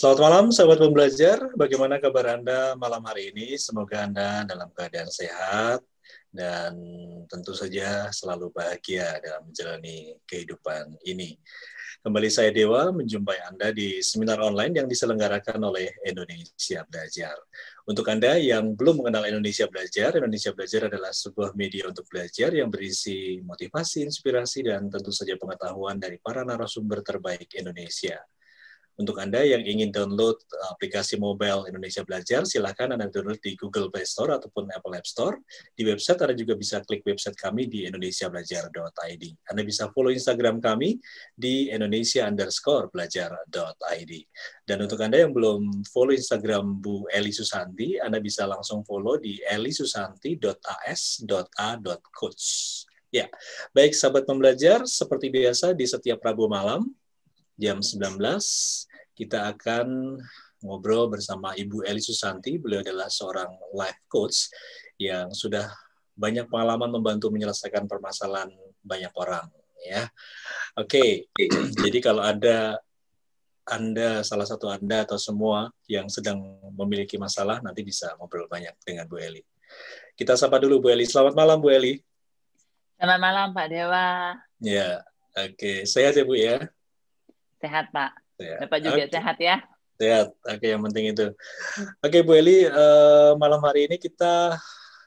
Selamat malam, sahabat pembelajar. Bagaimana kabar Anda malam hari ini? Semoga Anda dalam keadaan sehat dan tentu saja selalu bahagia dalam menjalani kehidupan ini. Kembali saya Dewa menjumpai Anda di seminar online yang diselenggarakan oleh Indonesia Belajar. Untuk Anda yang belum mengenal Indonesia Belajar adalah sebuah media untuk belajar yang berisi motivasi, inspirasi, dan tentu saja pengetahuan dari para narasumber terbaik Indonesia. Untuk Anda yang ingin download aplikasi mobile Indonesia Belajar, silakan Anda download di Google Play Store ataupun Apple App Store. Di website Anda juga bisa klik website kami di indonesiabelajar.id. Anda bisa follow Instagram kami di indonesia_belajar.id. Dan untuk Anda yang belum follow Instagram Bu Eli Susanti, Anda bisa langsung follow di elisusanti.as.a.coach. Ya, baik sahabat pembelajar, seperti biasa di setiap Rabu malam, jam 19, kita akan ngobrol bersama Ibu Eli Susanti. Beliau adalah seorang life coach yang sudah banyak pengalaman membantu menyelesaikan permasalahan banyak orang. Ya, oke. Jadi kalau ada salah satu Anda atau semua yang sedang memiliki masalah, nanti bisa ngobrol banyak dengan Bu Eli. Kita sapa dulu Bu Eli. Selamat malam Bu Eli. Selamat malam Pak Dewa. Ya, oke. Sehat ya Bu ya? Sehat Pak. Sehat. Bapak juga sehat ya? Sehat. Oke, yang penting itu. Oke Bu Eli, malam hari ini kita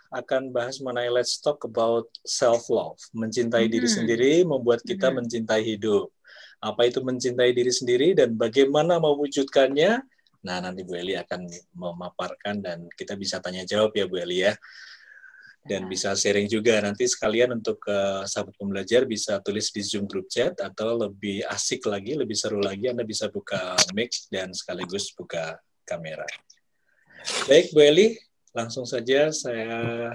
akan bahas mengenai let's talk about self-love. Mencintai diri sendiri membuat kita mencintai hidup. Apa itu mencintai diri sendiri dan bagaimana mewujudkannya? Nah, nanti Bu Eli akan memaparkan dan kita bisa tanya jawab ya Bu Eli ya. Dan bisa sharing juga nanti sekalian untuk sahabat pembelajar bisa tulis di Zoom group chat atau lebih asik lagi, lebih seru lagi Anda bisa buka mic dan sekaligus buka kamera. Baik Bu Eli, langsung saja saya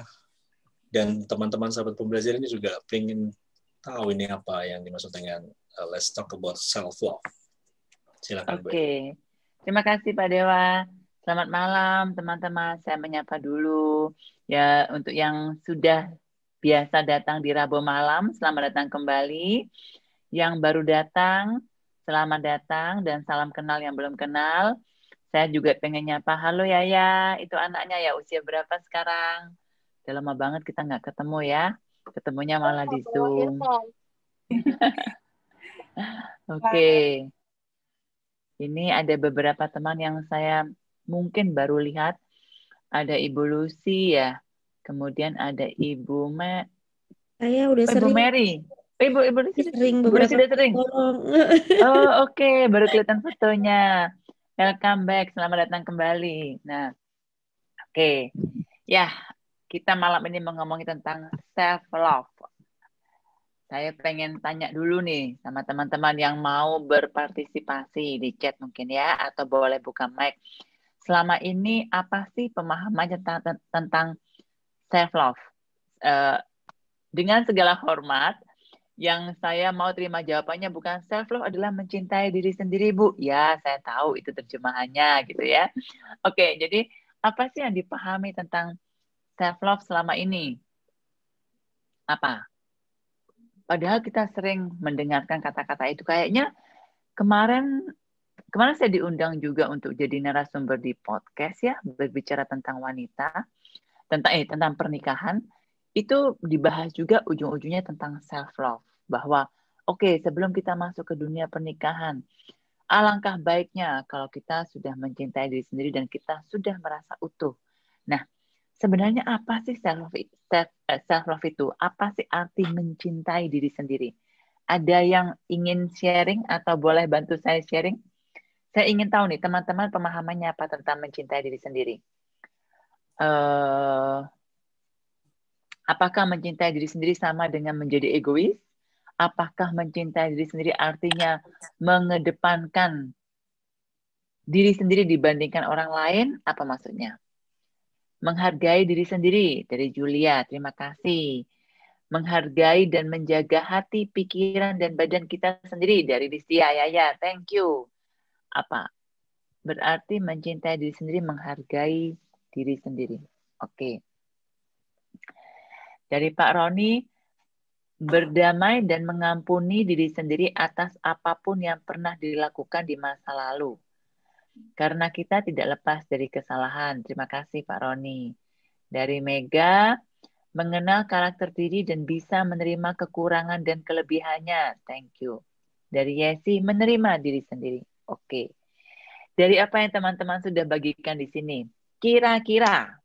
dan teman-teman sahabat pembelajar ini juga ingin tahu ini apa yang dimaksud dengan let's talk about self-love. Silakan Bu Eli. Oke, terima kasih Pak Dewa. Selamat malam teman-teman, saya menyapa dulu. Ya, untuk yang sudah biasa datang di Rabu malam, selamat datang kembali. Yang baru datang, selamat datang dan salam kenal yang belum kenal. Saya juga pengen nyapa, halo Yaya, itu anaknya ya usia berapa sekarang? Udah lama banget kita nggak ketemu ya. Ketemunya malah di Zoom. Oke. Ini ada beberapa teman yang saya mungkin baru lihat. Ada Ibu Lucy ya. Kemudian ada Ibu Saya udah Ibu sering. Mary. Ibu Lucy Sering Ibu Lucy beberapa udah sering. tolong. Oh, oke. Baru kelihatan fotonya. Welcome back. Selamat datang kembali. Nah, oke. Ya, kita malam ini mau ngomongin tentang self-love. Saya pengen tanya dulu nih sama teman-teman yang mau berpartisipasi di chat mungkin ya, atau boleh buka mic. Selama ini apa sih pemahamannya tentang self-love? Dengan segala hormat, yang saya mau terima jawabannya bukan self-love adalah mencintai diri sendiri, Bu. Ya, saya tahu itu terjemahannya gitu ya. Oke, jadi apa sih yang dipahami tentang self-love selama ini? Apa? Padahal kita sering mendengarkan kata-kata itu. Kayaknya kemarin saya diundang juga untuk jadi narasumber di podcast ya, berbicara tentang wanita, tentang pernikahan. Itu dibahas juga ujung-ujungnya tentang self-love. Bahwa oke, sebelum kita masuk ke dunia pernikahan, alangkah baiknya kalau kita sudah mencintai diri sendiri dan kita sudah merasa utuh. Nah, sebenarnya apa sih self-love itu? Apa sih arti mencintai diri sendiri? Ada yang ingin sharing atau boleh bantu saya sharing? Saya ingin tahu nih, teman-teman pemahamannya apa tentang mencintai diri sendiri? Apakah mencintai diri sendiri sama dengan menjadi egois? Apakah mencintai diri sendiri artinya mengedepankan diri sendiri dibandingkan orang lain? Apa maksudnya? Menghargai diri sendiri dari Julia, terima kasih. Menghargai dan menjaga hati, pikiran, dan badan kita sendiri dari Listia Yaya, thank you. Apa? Berarti mencintai diri sendiri, menghargai diri sendiri. Oke. Dari Pak Roni, berdamai dan mengampuni diri sendiri atas apapun yang pernah dilakukan di masa lalu. Karena kita tidak lepas dari kesalahan. Terima kasih Pak Roni. Dari Mega, mengenal karakter diri dan bisa menerima kekurangan dan kelebihannya. Thank you. Dari Yesi, menerima diri sendiri. Oke. Dari apa yang teman-teman sudah bagikan di sini, kira-kira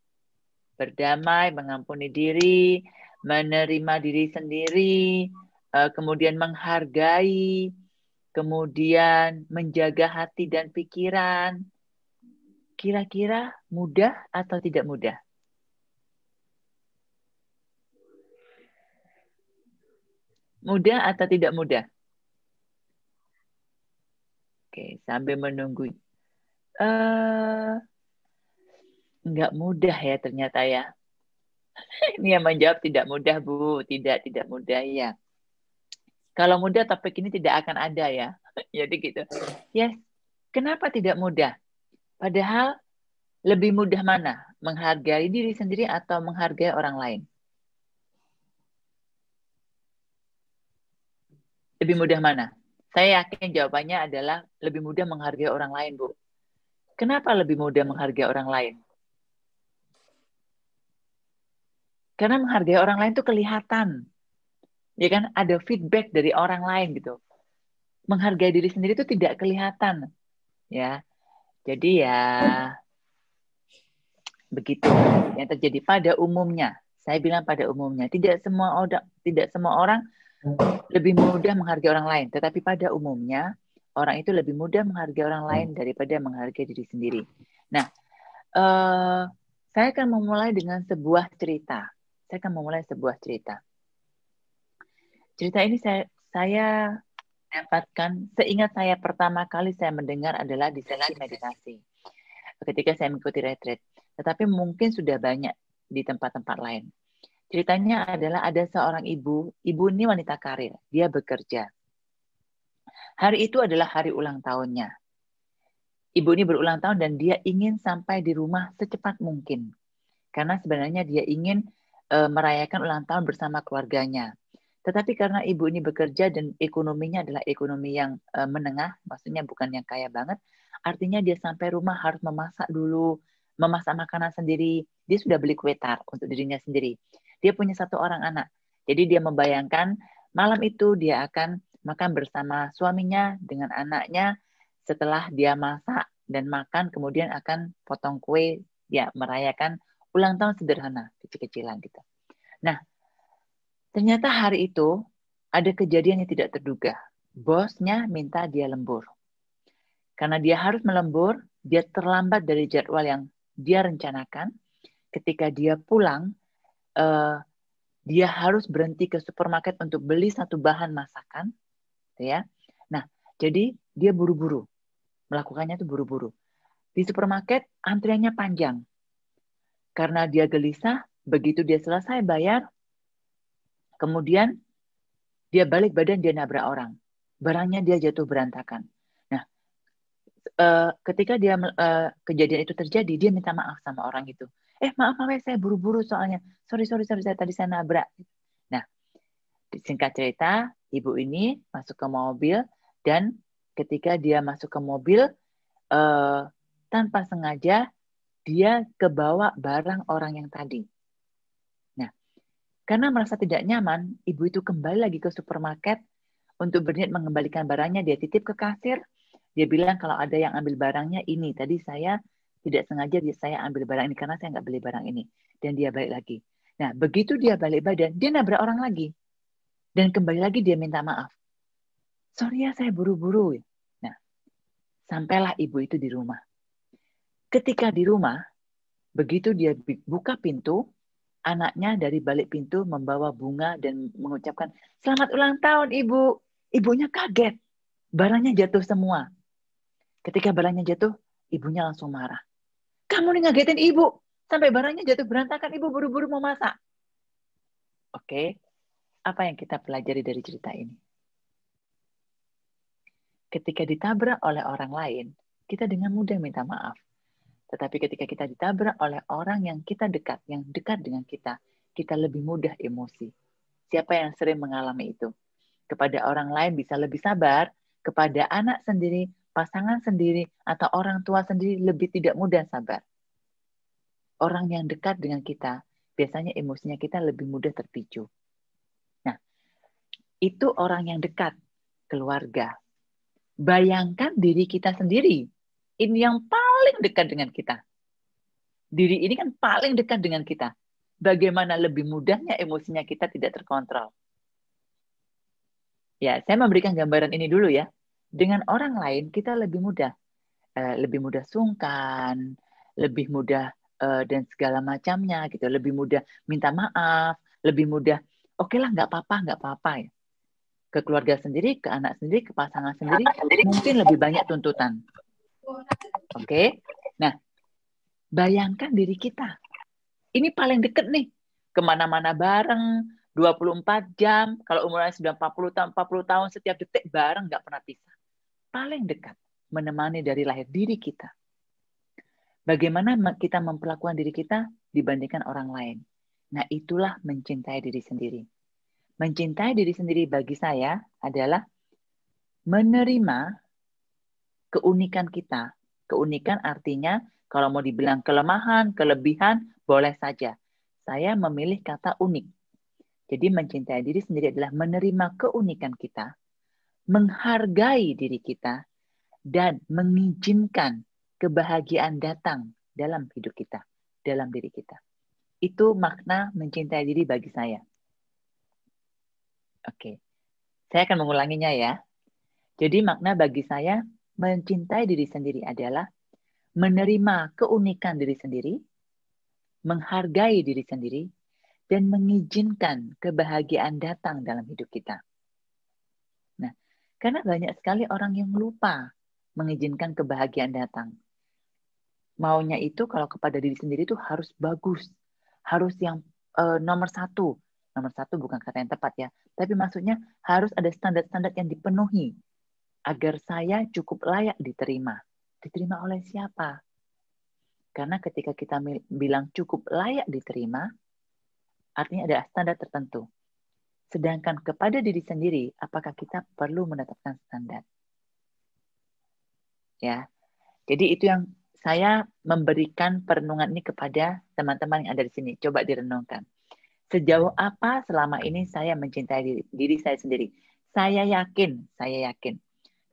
berdamai, mengampuni diri, menerima diri sendiri, kemudian menghargai, kemudian menjaga hati dan pikiran. Kira-kira mudah atau tidak mudah? Mudah atau tidak mudah? Oke, sambil menunggu. Nggak mudah ya ternyata ya. Ini yang menjawab tidak mudah, Bu. Tidak mudah ya. Kalau mudah topik ini tidak akan ada ya. Jadi gitu. Yes. Kenapa tidak mudah? Padahal lebih mudah mana? Menghargai diri sendiri atau menghargai orang lain? Lebih mudah mana? Saya yakin jawabannya adalah lebih mudah menghargai orang lain, Bu. Kenapa lebih mudah menghargai orang lain? Karena menghargai orang lain itu kelihatan. Ya kan, ada feedback dari orang lain gitu. Menghargai diri sendiri itu tidak kelihatan. Ya. Jadi ya begitu yang terjadi pada umumnya. Saya bilang pada umumnya, tidak semua orang lebih mudah menghargai orang lain, tetapi pada umumnya orang itu lebih mudah menghargai orang lain daripada menghargai diri sendiri. Nah, saya akan memulai dengan sebuah cerita. Cerita ini saya dapatkan, seingat saya pertama kali saya mendengar adalah di sesi meditasi. Ketika saya mengikuti retreat. Tetapi mungkin sudah banyak di tempat-tempat lain. Ceritanya adalah ada seorang ibu ini wanita karir, dia bekerja. Hari itu adalah hari ulang tahunnya. Ibu ini berulang tahun dan dia ingin sampai di rumah secepat mungkin. Karena sebenarnya dia ingin merayakan ulang tahun bersama keluarganya. Tetapi karena ibu ini bekerja dan ekonominya adalah ekonomi yang menengah, maksudnya bukan yang kaya banget, artinya dia sampai rumah harus memasak dulu, memasak makanan sendiri. Dia sudah beli kue tar untuk dirinya sendiri. Dia punya 1 orang anak. Jadi dia membayangkan malam itu dia akan makan bersama suaminya dengan anaknya. Setelah dia masak dan makan, kemudian akan potong kue, ya merayakan ulang tahun sederhana, kecil-kecilan gitu. Nah, ternyata hari itu ada kejadian yang tidak terduga. Bosnya minta dia lembur. Karena dia harus melembur, dia terlambat dari jadwal yang dia rencanakan. Ketika dia pulang, dia harus berhenti ke supermarket untuk beli 1 bahan masakan, ya. Nah, jadi dia buru-buru, melakukannya itu buru-buru. Di supermarket antriannya panjang. Karena dia gelisah, begitu dia selesai bayar, kemudian dia balik badan, dia nabrak orang. Barangnya dia jatuh berantakan. Nah, ketika dia kejadian itu terjadi, dia minta maaf sama orang itu. Maaf, saya buru-buru soalnya. Sorry, tadi saya nabrak. Nah, singkat cerita, ibu ini masuk ke mobil dan ketika dia masuk ke mobil, tanpa sengaja dia kebawa barang orang yang tadi. Nah, karena merasa tidak nyaman, ibu itu kembali lagi ke supermarket untuk berniat mengembalikan barangnya. Dia titip ke kasir. Dia bilang kalau ada yang ambil barangnya ini. Tadi saya tidak sengaja saya ambil barang ini karena saya nggak beli barang ini. Dan dia balik lagi. Nah, begitu dia balik badan, dia nabrak orang lagi. Dan kembali lagi dia minta maaf. Sorry ya, saya buru-buru. Nah, sampailah ibu itu di rumah. Ketika di rumah, begitu dia buka pintu, anaknya dari balik pintu membawa bunga dan mengucapkan, "Selamat ulang tahun, Ibu." Ibunya kaget. Barangnya jatuh semua. Ketika barangnya jatuh, ibunya langsung marah. "Kamu nih ngagetin Ibu. Sampai barangnya jatuh berantakan, Ibu buru-buru mau masak." Oke, apa yang kita pelajari dari cerita ini? Ketika ditabrak oleh orang lain, kita dengan mudah minta maaf. Tetapi ketika kita ditabrak oleh orang yang kita dekat, yang dekat dengan kita lebih mudah emosi. Siapa yang sering mengalami itu? Kepada orang lain bisa lebih sabar, kepada anak sendiri pasangan sendiri atau orang tua sendiri lebih tidak mudah sabar. Orang yang dekat dengan kita, biasanya emosinya kita lebih mudah terpicu. Nah, itu orang yang dekat, keluarga. Bayangkan diri kita sendiri. Ini yang paling dekat dengan kita. Diri ini kan paling dekat dengan kita. Bagaimana lebih mudahnya emosinya kita tidak terkontrol. Ya, saya memberikan gambaran ini dulu ya. Dengan orang lain kita lebih mudah. Lebih mudah sungkan, lebih mudah dan segala macamnya gitu, lebih mudah minta maaf, lebih mudah oke lah nggak apa-apa ya. Ke keluarga sendiri, ke anak sendiri, ke pasangan sendiri mungkin lebih banyak tuntutan. Oke. Nah, bayangkan diri kita. Ini paling deket nih. Kemana-mana bareng, 24 jam. Kalau umurnya sudah 40 tahun, setiap detik bareng, nggak pernah pisah. Paling dekat. Menemani dari lahir diri kita. Bagaimana kita memperlakukan diri kita dibandingkan orang lain. Nah, itulah mencintai diri sendiri. Mencintai diri sendiri bagi saya adalah menerima keunikan kita. Keunikan artinya kalau mau dibilang kelemahan, kelebihan, boleh saja. Saya memilih kata unik. Jadi mencintai diri sendiri adalah menerima keunikan kita, menghargai diri kita, dan mengizinkan kebahagiaan datang dalam hidup kita, dalam diri kita. Itu makna mencintai diri bagi saya. Oke, saya akan mengulanginya ya. Jadi makna bagi saya mencintai diri sendiri adalah menerima keunikan diri sendiri, menghargai diri sendiri, dan mengizinkan kebahagiaan datang dalam hidup kita. Nah, karena banyak sekali orang yang lupa mengizinkan kebahagiaan datang. Maunya itu kalau kepada diri sendiri itu harus bagus, harus yang nomor satu. Nomor satu bukan kata yang tepat ya, tapi maksudnya harus ada standar-standar yang dipenuhi agar saya cukup layak diterima. Diterima oleh siapa? Karena ketika kita bilang cukup layak diterima, artinya ada standar tertentu. Sedangkan kepada diri sendiri, apakah kita perlu menetapkan standar? Ya, jadi itu yang saya memberikan perenungan ini kepada teman-teman yang ada di sini. Coba direnungkan. Sejauh apa selama ini saya mencintai diri saya sendiri? Saya yakin.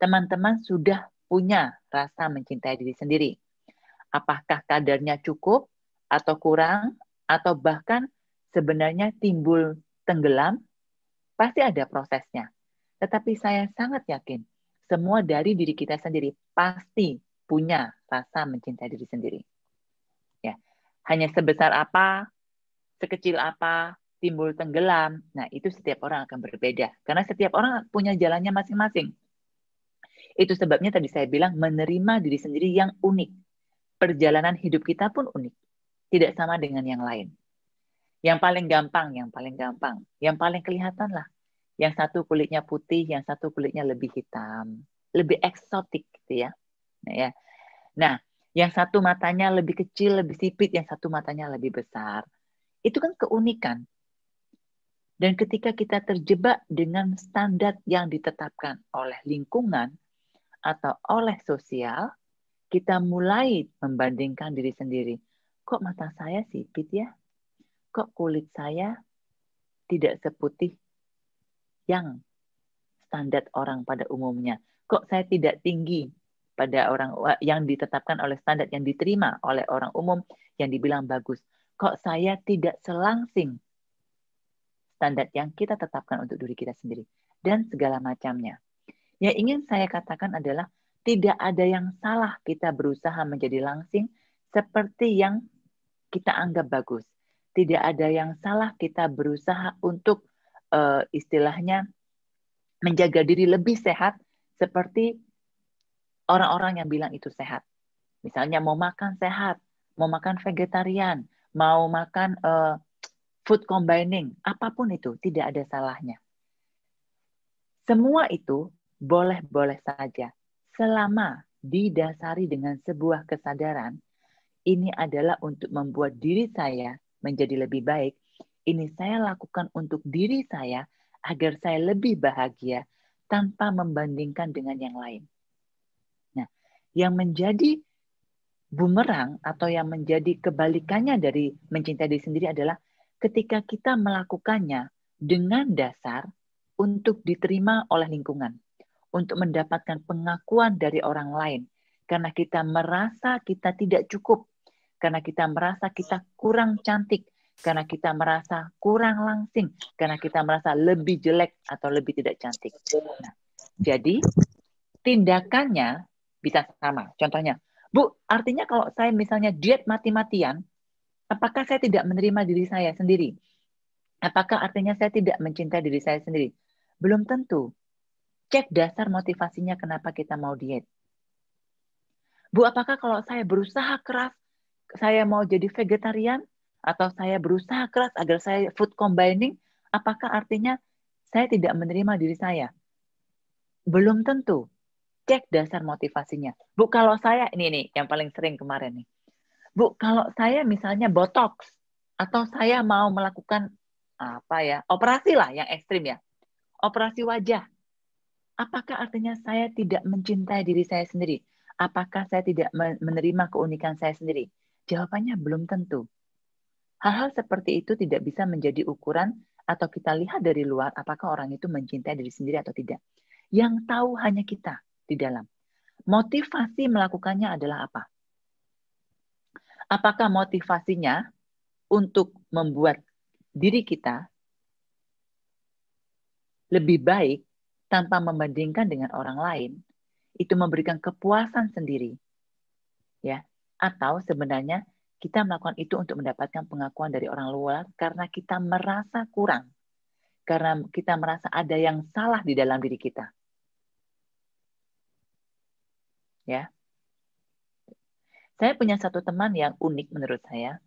Teman-teman sudah punya rasa mencintai diri sendiri. Apakah kadarnya cukup atau kurang? Atau bahkan sebenarnya timbul tenggelam? Pasti ada prosesnya. Tetapi saya sangat yakin semua dari diri kita sendiri pasti punya rasa mencintai diri sendiri. Ya, hanya sebesar apa, sekecil apa, timbul tenggelam. Nah, itu setiap orang akan berbeda. Karena setiap orang punya jalannya masing-masing. Itu sebabnya tadi saya bilang menerima diri sendiri yang unik. Perjalanan hidup kita pun unik. Tidak sama dengan yang lain. Yang paling gampang. Yang paling kelihatan lah. Yang satu kulitnya putih, yang satu kulitnya lebih hitam. Lebih eksotik gitu ya. Nah, yang satu matanya lebih kecil, lebih sipit, yang satu matanya lebih besar. Itu kan keunikan. Dan ketika kita terjebak dengan standar yang ditetapkan oleh lingkungan atau oleh sosial, kita mulai membandingkan diri sendiri. Kok mata saya sipit ya? Kok kulit saya tidak seputih yang standar orang pada umumnya? Kok saya tidak tinggi pada orang yang ditetapkan oleh standar yang diterima oleh orang umum yang dibilang bagus? Kok saya tidak selangsing standar yang kita tetapkan untuk diri kita sendiri? Dan segala macamnya. Yang ingin saya katakan adalah tidak ada yang salah kita berusaha menjadi langsing seperti yang kita anggap bagus. Tidak ada yang salah kita berusaha untuk istilahnya menjaga diri lebih sehat seperti orang-orang yang bilang itu sehat. Misalnya mau makan sehat, mau makan vegetarian, mau makan food combining, apapun itu tidak ada salahnya. Semua itu boleh-boleh saja selama didasari dengan sebuah kesadaran. Ini adalah untuk membuat diri saya menjadi lebih baik. Ini saya lakukan untuk diri saya agar saya lebih bahagia tanpa membandingkan dengan yang lain. Nah, Yang menjadi bumerang atau yang menjadi kebalikannya dari mencintai diri sendiri adalah ketika kita melakukannya dengan dasar untuk diterima oleh lingkungan, untuk mendapatkan pengakuan dari orang lain, karena kita merasa kita tidak cukup, karena kita merasa kita kurang cantik, karena kita merasa kurang langsing, karena kita merasa lebih jelek atau lebih tidak cantik. Nah, jadi tindakannya bisa sama. Contohnya, Bu, artinya kalau saya misalnya diet mati-matian, apakah saya tidak menerima diri saya sendiri? Apakah artinya saya tidak mencintai diri saya sendiri? Belum tentu. Cek dasar motivasinya kenapa kita mau diet. Bu, apakah kalau saya berusaha keras, saya mau jadi vegetarian, atau saya berusaha keras agar saya food combining, apakah artinya saya tidak menerima diri saya? Belum tentu. Cek dasar motivasinya. Bu, kalau saya, ini nih yang paling sering kemarin nih. Bu, kalau saya misalnya botox, atau saya mau melakukan operasi lah yang ekstrim ya, operasi wajah, apakah artinya saya tidak mencintai diri saya sendiri? Apakah saya tidak menerima keunikan saya sendiri? Jawabannya belum tentu. Hal-hal seperti itu tidak bisa menjadi ukuran atau kita lihat dari luar apakah orang itu mencintai diri sendiri atau tidak. Yang tahu hanya kita di dalam. Motivasi melakukannya adalah apa? Apakah motivasinya untuk membuat diri kita lebih baik tanpa membandingkan dengan orang lain, itu memberikan kepuasan sendiri, ya? Atau sebenarnya kita melakukan itu untuk mendapatkan pengakuan dari orang luar karena kita merasa kurang, karena kita merasa ada yang salah di dalam diri kita, ya? Saya punya satu teman yang unik menurut saya.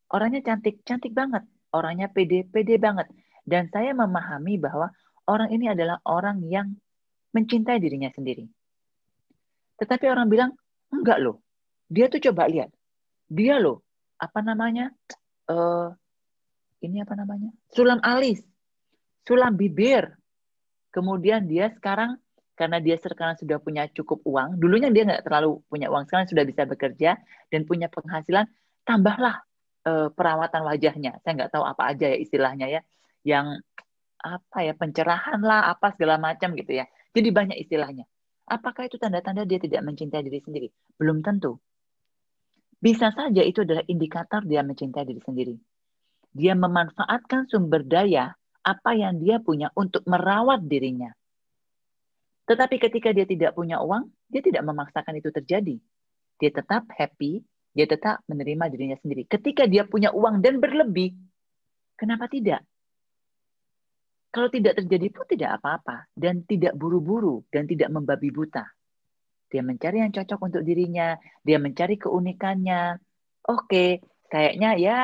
Orangnya cantik banget. Orangnya pede banget. Dan saya memahami bahwa orang ini adalah orang yang mencintai dirinya sendiri. Tetapi orang bilang, enggak loh. Dia tuh coba lihat. Dia loh, sulam alis, sulam bibir. Kemudian dia sekarang, karena dia sekarang sudah punya cukup uang, dulunya dia nggak terlalu punya uang, sekarang sudah bisa bekerja dan punya penghasilan, tambahlah perawatan wajahnya. Saya nggak tahu apa aja ya istilahnya ya, yang pencerahan lah, apa segala macam gitu ya. Jadi banyak istilahnya. Apakah itu tanda-tanda dia tidak mencintai diri sendiri? Belum tentu. Bisa saja itu adalah indikator dia mencintai diri sendiri. Dia memanfaatkan sumber daya apa yang dia punya untuk merawat dirinya. Tetapi ketika dia tidak punya uang, dia tidak memaksakan itu terjadi. Dia tetap happy, dia tetap menerima dirinya sendiri. Ketika dia punya uang dan berlebih, kenapa tidak? Kalau tidak terjadi pun tidak apa-apa. Dan tidak buru-buru dan tidak membabi buta. Dia mencari yang cocok untuk dirinya, dia mencari keunikannya. Oke, kayaknya ya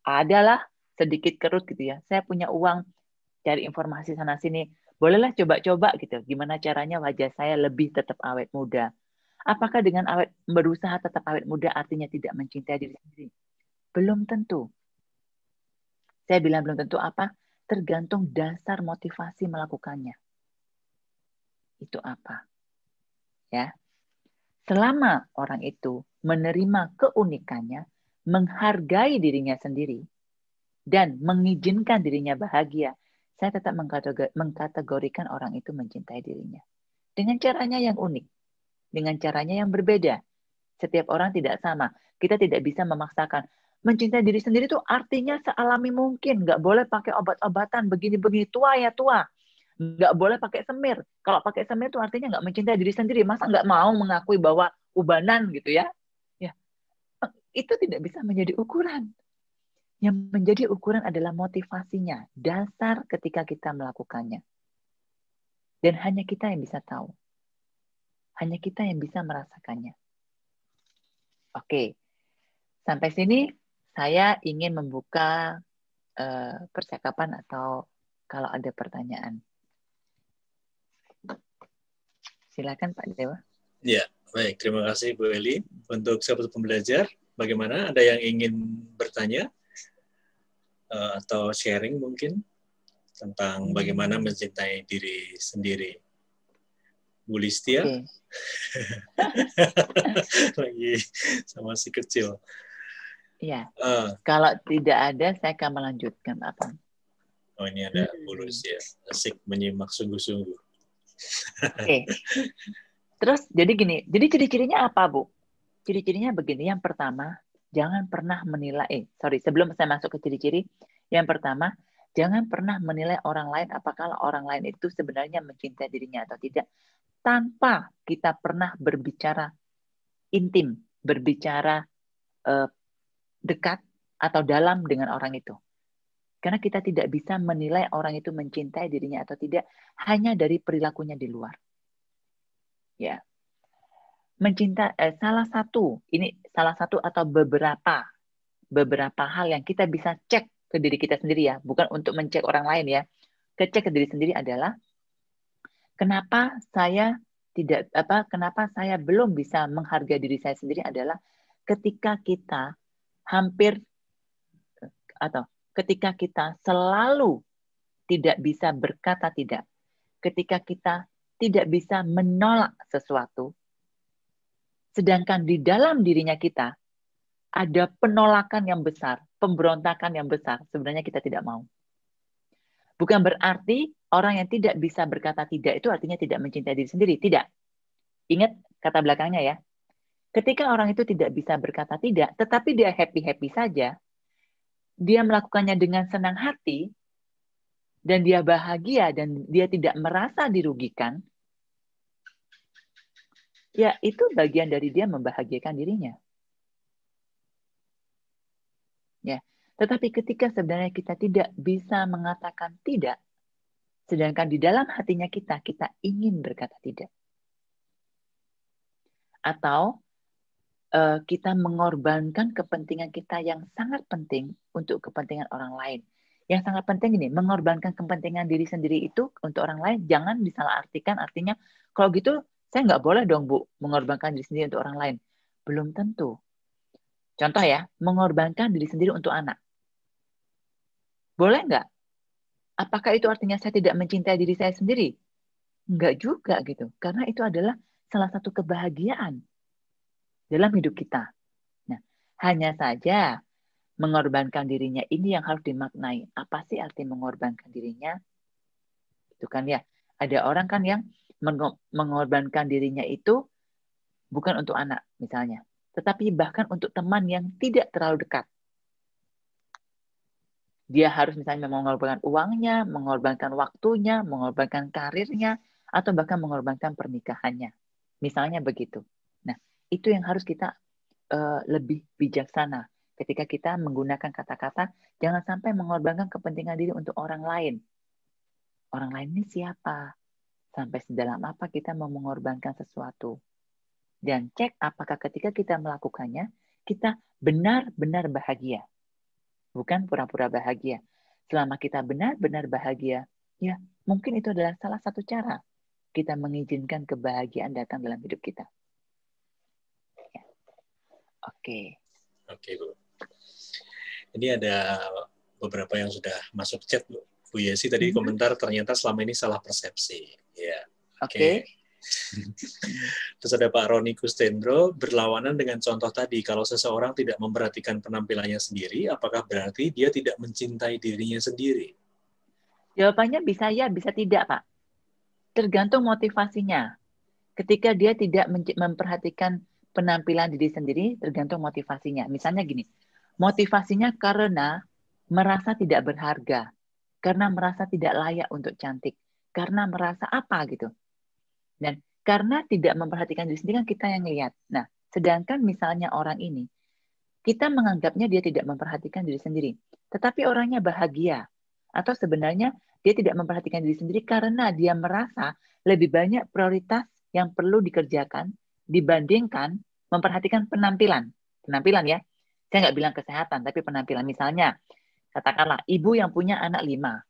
adalah sedikit kerut gitu ya. Saya punya uang, cari informasi sana-sini. Bolehlah coba-coba gitu. Gimana caranya wajah saya lebih tetap awet muda. Apakah dengan berusaha tetap awet muda artinya tidak mencintai diri sendiri? Belum tentu. Saya bilang belum tentu apa? Tergantung dasar motivasi melakukannya. Itu apa? Ya. Selama orang itu menerima keunikannya, menghargai dirinya sendiri, dan mengizinkan dirinya bahagia, saya tetap mengkategorikan orang itu mencintai dirinya. Dengan caranya yang unik. Dengan caranya yang berbeda. Setiap orang tidak sama. Kita tidak bisa memaksakan. Mencintai diri sendiri itu artinya sealami mungkin. Nggak boleh pakai obat-obatan. Begini-begini. Tua ya tua. Nggak boleh pakai semir. Kalau pakai semir itu artinya nggak mencintai diri sendiri. Masa nggak mau mengakui bahwa ubanan gitu ya. Itu tidak bisa menjadi ukuran. Yang menjadi ukuran adalah motivasinya, dasar ketika kita melakukannya. Dan hanya kita yang bisa tahu. Hanya kita yang bisa merasakannya. Oke, sampai sini saya ingin membuka percakapan atau kalau ada pertanyaan. Silakan Pak Dewa. Ya, baik. Terima kasih Bu Eli. Untuk sahabat pembelajar, bagaimana? Ada yang ingin bertanya? Atau sharing mungkin tentang bagaimana mencintai diri sendiri. Bu Listia. Oke. Lagi sama si kecil. Iya. Ah, Kalau tidak ada, saya akan melanjutkan apa? oh ini ada Bu Listia. Asik menyimak sungguh-sungguh. Oke. Terus jadi gini, jadi ciri-cirinya apa, Bu? Ciri-cirinya begini. Yang pertama, jangan pernah menilai. Sebelum saya masuk ke ciri-ciri, yang pertama, jangan pernah menilai orang lain apakah orang lain itu sebenarnya mencintai dirinya atau tidak, tanpa kita pernah berbicara intim, berbicara dekat atau dalam dengan orang itu. Karena kita tidak bisa menilai orang itu mencintai dirinya atau tidak hanya dari perilakunya di luar. Ya. Salah satu atau beberapa hal yang kita bisa cek ke diri kita sendiri ya, bukan untuk mencek orang lain ya. Cek ke diri sendiri adalah kenapa saya belum bisa menghargai diri saya sendiri adalah ketika kita ketika kita selalu tidak bisa berkata tidak, ketika kita tidak bisa menolak sesuatu, sedangkan di dalam dirinya kita ada penolakan yang besar, pemberontakan yang besar, sebenarnya kita tidak mau. Bukan berarti orang yang tidak bisa berkata tidak itu artinya tidak mencintai diri sendiri, tidak. Ingat kata belakangnya ya. Ketika orang itu tidak bisa berkata tidak, tetapi dia happy-happy saja, dia melakukannya dengan senang hati, dan dia bahagia, dan dia tidak merasa dirugikan, ya itu bagian dari dia membahagiakan dirinya. Ya, tetapi ketika sebenarnya kita tidak bisa mengatakan tidak, sedangkan di dalam hatinya kita ingin berkata tidak. Atau kita mengorbankan kepentingan kita yang sangat penting untuk kepentingan orang lain. Yang sangat penting ini, mengorbankan kepentingan diri sendiri itu untuk orang lain, jangan disalahartikan artinya, kalau gitu saya nggak boleh dong Bu, mengorbankan diri sendiri untuk orang lain. Belum tentu. Contoh ya, mengorbankan diri sendiri untuk anak. Boleh nggak? Apakah itu artinya saya tidak mencintai diri saya sendiri? Enggak juga gitu. Karena itu adalah salah satu kebahagiaan dalam hidup kita. Nah, hanya saja mengorbankan dirinya ini yang harus dimaknai. Apa sih arti mengorbankan dirinya? Itu kan ya. Ada orang kan yang mengorbankan dirinya itu bukan untuk anak misalnya. Tetapi bahkan untuk teman yang tidak terlalu dekat. Dia harus misalnya mengorbankan uangnya, mengorbankan waktunya, mengorbankan karirnya, atau bahkan mengorbankan pernikahannya. Misalnya begitu. Nah, itu yang harus kita lebih bijaksana ketika kita menggunakan kata-kata jangan sampai mengorbankan kepentingan diri untuk orang lain. Orang lain ini siapa? Sampai sedalam apa kita mau mengorbankan sesuatu? Dan cek apakah ketika kita melakukannya, kita benar-benar bahagia. Bukan pura-pura bahagia. Selama kita benar-benar bahagia, ya mungkin itu adalah salah satu cara kita mengizinkan kebahagiaan datang dalam hidup kita. Oke. Oke, Bu. Ini ada beberapa yang sudah masuk chat, Bu. Bu Yesi tadi komentar ternyata selama ini salah persepsi. Ya. Oke. Terus ada Pak Roni Kustendro, berlawanan dengan contoh tadi, kalau seseorang tidak memperhatikan penampilannya sendiri, apakah berarti dia tidak mencintai dirinya sendiri? Jawabannya bisa ya, bisa tidak, Pak. Tergantung motivasinya. Ketika dia tidak memperhatikan penampilan diri sendiri, tergantung motivasinya. Misalnya gini, motivasinya karena merasa tidak berharga, karena merasa tidak layak untuk cantik, karena merasa apa gitu. Dan karena tidak memperhatikan diri sendiri kan kita yang lihat. Nah, sedangkan misalnya orang ini, kita menganggapnya dia tidak memperhatikan diri sendiri, tetapi orangnya bahagia. Atau sebenarnya dia tidak memperhatikan diri sendiri karena dia merasa lebih banyak prioritas yang perlu dikerjakan dibandingkan memperhatikan penampilan. Penampilan ya, saya nggak bilang kesehatan, tapi penampilan. Misalnya, katakanlah ibu yang punya anak 5,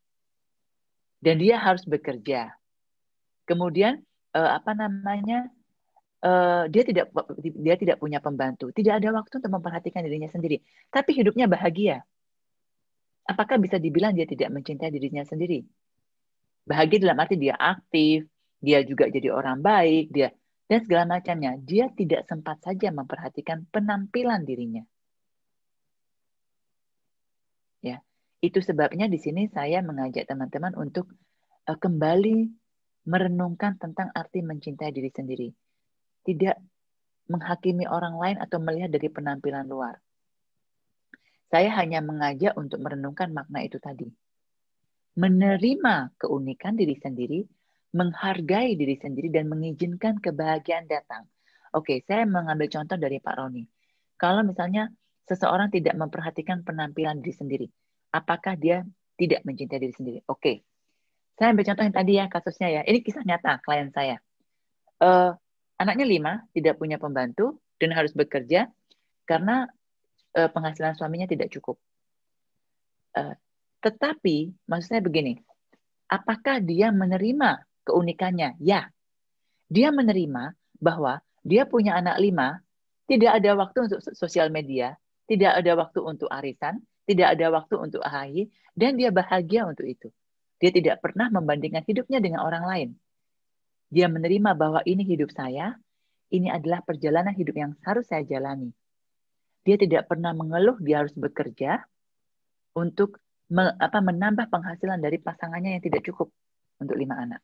dan dia harus bekerja. Kemudian, dia tidak punya pembantu, tidak ada waktu untuk memperhatikan dirinya sendiri, tapi hidupnya bahagia. Apakah bisa dibilang dia tidak mencintai dirinya sendiri? Bahagia dalam arti dia aktif, dia juga jadi orang baik, dia dan segala macamnya. Dia tidak sempat saja memperhatikan penampilan dirinya. Ya, itu sebabnya di sini saya mengajak teman-teman untuk kembali merenungkan tentang arti mencintai diri sendiri. Tidak menghakimi orang lain atau melihat dari penampilan luar. Saya hanya mengajak untuk merenungkan makna itu tadi. Menerima keunikan diri sendiri, menghargai diri sendiri, dan mengizinkan kebahagiaan datang. Oke, saya mengambil contoh dari Pak Roni. Kalau misalnya seseorang tidak memperhatikan penampilan diri sendiri, apakah dia tidak mencintai diri sendiri? Oke, saya ambil contoh yang tadi ya, kasusnya ya. Ini kisah nyata klien saya. Anaknya 5, tidak punya pembantu, dan harus bekerja karena penghasilan suaminya tidak cukup. Tetapi, maksud saya begini, apakah dia menerima keunikannya? Ya, dia menerima bahwa dia punya anak 5, tidak ada waktu untuk sosial media, tidak ada waktu untuk arisan, tidak ada waktu untuk AHY, dan dia bahagia untuk itu. Dia tidak pernah membandingkan hidupnya dengan orang lain. Dia menerima bahwa ini hidup saya, ini adalah perjalanan hidup yang harus saya jalani. Dia tidak pernah mengeluh dia harus bekerja untuk menambah penghasilan dari pasangannya yang tidak cukup untuk 5 anak.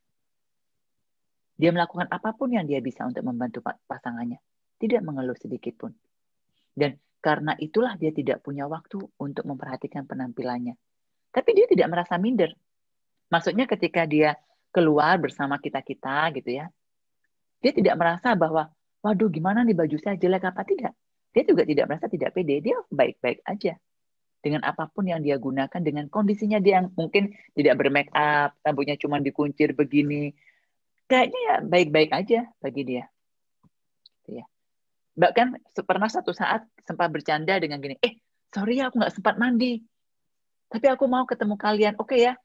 Dia melakukan apapun yang dia bisa untuk membantu pasangannya. Tidak mengeluh sedikit pun. Dan karena itulah dia tidak punya waktu untuk memperhatikan penampilannya. Tapi dia tidak merasa minder. Maksudnya ketika dia keluar bersama kita-kita gitu ya, dia tidak merasa bahwa, waduh gimana nih baju saya jelek apa tidak. Dia juga tidak merasa tidak pede, dia baik-baik aja. Dengan apapun yang dia gunakan, dengan kondisinya dia yang mungkin tidak bermake up, rambutnya cuma dikuncir begini. Kayaknya ya baik-baik aja bagi dia. Ya. Bahkan pernah satu saat sempat bercanda dengan gini, sorry ya aku nggak sempat mandi. Tapi aku mau ketemu kalian, oke ya.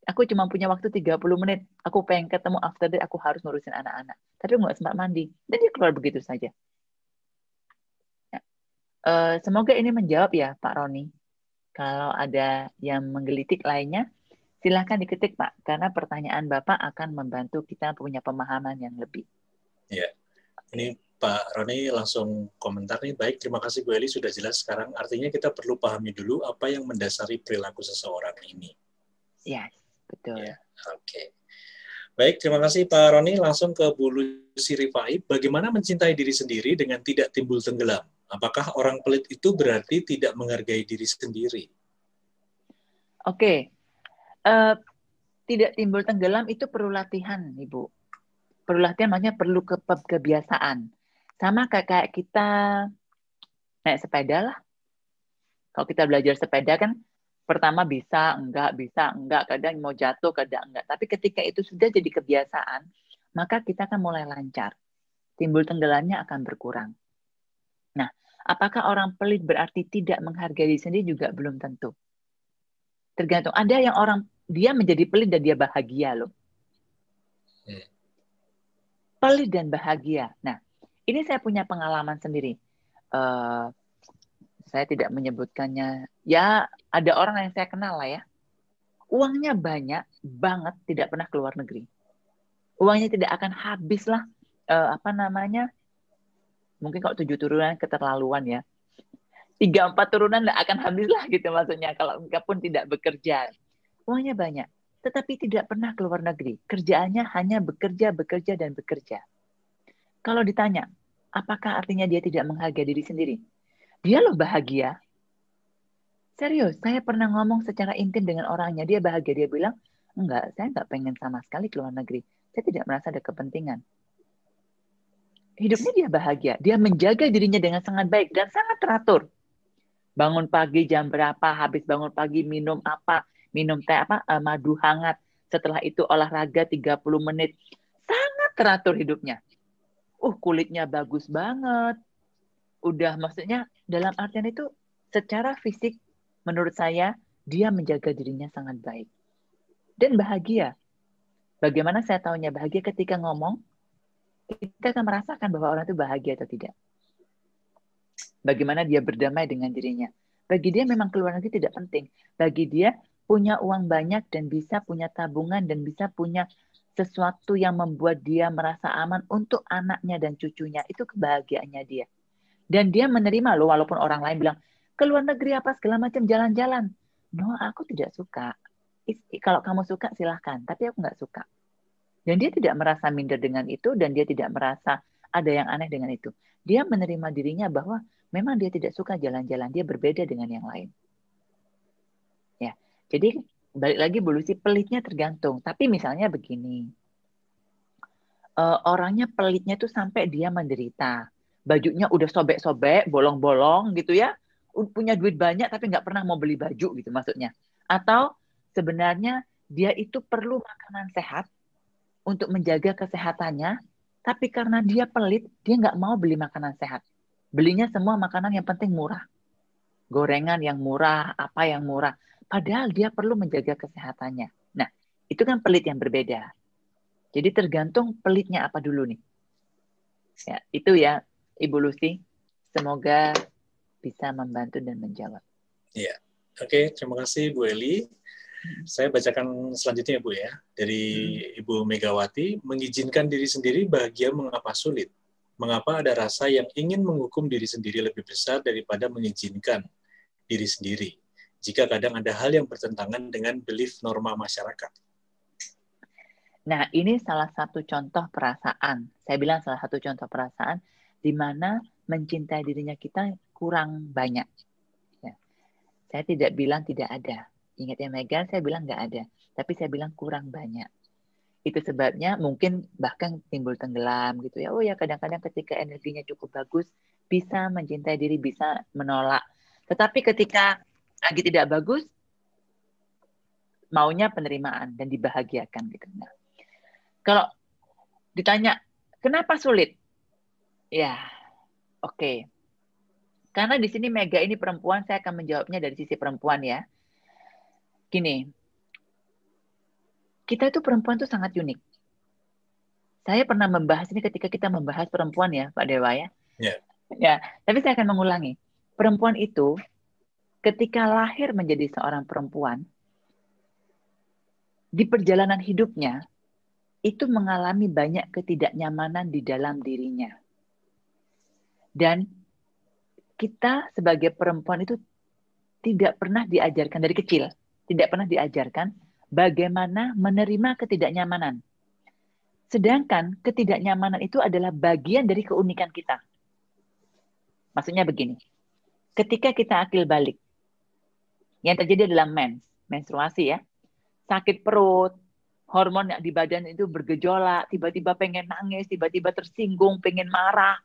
Aku cuma punya waktu 30 menit. Aku pengen ketemu after that, aku harus ngurusin anak-anak. Tapi aku nggak sempat mandi. Dan dia keluar begitu saja. Semoga ini menjawab ya Pak Roni. Kalau ada yang menggelitik lainnya, silakan diketik Pak. Karena pertanyaan Bapak akan membantu kita punya pemahaman yang lebih. Ya, ini Pak Roni langsung komentar nih. Baik, terima kasih Bu Eli sudah jelas sekarang. Artinya kita perlu pahami dulu apa yang mendasari perilaku seseorang ini. Yes, betul. Ya, oke. Baik, terima kasih Pak Roni. Langsung ke Bu Lucy Rifai. Bagaimana mencintai diri sendiri dengan tidak timbul tenggelam? Apakah orang pelit itu berarti tidak menghargai diri sendiri? Oke. Tidak timbul tenggelam itu perlu latihan, Ibu. Perlu latihan maksudnya perlu kebiasaan. Sama kayak kita naik sepeda lah. Kalau kita belajar sepeda kan pertama bisa, enggak, kadang mau jatuh, kadang enggak. Tapi ketika itu sudah jadi kebiasaan, maka kita akan mulai lancar. Timbul tenggelamnya akan berkurang. Nah, apakah orang pelit berarti tidak menghargai diri sendiri juga belum tentu. Tergantung. Ada yang orang dia menjadi pelit dan dia bahagia loh. Pelit dan bahagia. Nah, ini saya punya pengalaman sendiri. Saya tidak menyebutkannya. Ya, ada orang yang saya kenal lah ya. Uangnya banyak banget, tidak pernah keluar negeri. Uangnya tidak akan habis lah. Mungkin kalau 7 turunan keterlaluan ya. 3-4 turunan nggak akan habis lah gitu maksudnya. Kalau enggak pun tidak bekerja. Uangnya banyak. Tetapi tidak pernah keluar negeri. Kerjaannya hanya bekerja, dan bekerja. Kalau ditanya, apakah artinya dia tidak menghargai diri sendiri? Dia loh bahagia. Serius, saya pernah ngomong secara intim dengan orangnya. Dia bahagia. Dia bilang, enggak, saya enggak pengen sama sekali keluar negeri. Saya tidak merasa ada kepentingan. Hidupnya dia bahagia. Dia menjaga dirinya dengan sangat baik dan sangat teratur. Bangun pagi jam berapa, habis bangun pagi minum apa, minum teh apa, madu hangat. Setelah itu olahraga 30 menit. Sangat teratur hidupnya. Kulitnya bagus banget. Udah maksudnya dalam artian itu secara fisik menurut saya dia menjaga dirinya sangat baik. Dan bahagia. Bagaimana saya tahunya bahagia ketika ngomong, kita akan merasakan bahwa orang itu bahagia atau tidak. Bagaimana dia berdamai dengan dirinya. Bagi dia memang keluar negeri tidak penting. Bagi dia punya uang banyak dan bisa punya tabungan dan bisa punya sesuatu yang membuat dia merasa aman untuk anaknya dan cucunya. Itu kebahagiaannya dia. Dan dia menerima loh, walaupun orang lain bilang, ke luar negeri apa segala macam, jalan-jalan. No, aku tidak suka. Kalau kamu suka silahkan, tapi aku nggak suka. Dan dia tidak merasa minder dengan itu, dan dia tidak merasa ada yang aneh dengan itu. Dia menerima dirinya bahwa memang dia tidak suka jalan-jalan, dia berbeda dengan yang lain. Ya, jadi balik lagi Bu Lucy, pelitnya tergantung. Tapi misalnya begini, orangnya pelitnya tuh sampai dia menderita. Bajunya udah sobek-sobek, bolong-bolong gitu ya. Punya duit banyak tapi nggak pernah mau beli baju gitu maksudnya. Atau sebenarnya dia itu perlu makanan sehat untuk menjaga kesehatannya, tapi karena dia pelit, dia nggak mau beli makanan sehat. Belinya semua makanan yang penting murah. Gorengan yang murah, apa yang murah. Padahal dia perlu menjaga kesehatannya. Nah, itu kan pelit yang berbeda. Jadi tergantung pelitnya apa dulu nih. Ya, itu ya Ibu Lucy. Semoga bisa membantu dan menjawab. Iya. Oke, terima kasih Bu Eli. Saya bacakan selanjutnya Bu ya. Dari Ibu Megawati, mengizinkan diri sendiri bahagia mengapa sulit? Mengapa ada rasa yang ingin menghukum diri sendiri lebih besar daripada mengizinkan diri sendiri? Jika kadang ada hal yang bertentangan dengan belief norma masyarakat. Nah, ini salah satu contoh perasaan. Saya bilang salah satu contoh perasaan di mana mencintai dirinya kita kurang banyak. Ya. Saya tidak bilang tidak ada. Ingat ya Megan, saya bilang nggak ada. Tapi saya bilang kurang banyak. Itu sebabnya mungkin bahkan timbul tenggelam gitu ya. Oh ya, kadang-kadang ketika energinya cukup bagus, bisa mencintai diri, bisa menolak. Tetapi ketika lagi tidak bagus, maunya penerimaan dan dibahagiakan gitu. Nah, kalau ditanya, kenapa sulit? Ya, oke. Karena di sini Mega ini perempuan, saya akan menjawabnya dari sisi perempuan ya. Gini, kita itu perempuan itu sangat unik. Saya pernah membahas ini ketika kita membahas perempuan ya, Pak Dewa ya. Yeah. Ya, tapi saya akan mengulangi. Perempuan itu ketika lahir menjadi seorang perempuan, di perjalanan hidupnya, itu mengalami banyak ketidaknyamanan di dalam dirinya. Dan kita sebagai perempuan itu tidak pernah diajarkan dari kecil, tidak pernah diajarkan bagaimana menerima ketidaknyamanan. Sedangkan ketidaknyamanan itu adalah bagian dari keunikan kita. Maksudnya begini, ketika kita akil balik, yang terjadi adalah menstruasi ya, sakit perut, hormon yang di badan itu bergejolak, tiba-tiba pengen nangis, tiba-tiba tersinggung, pengen marah.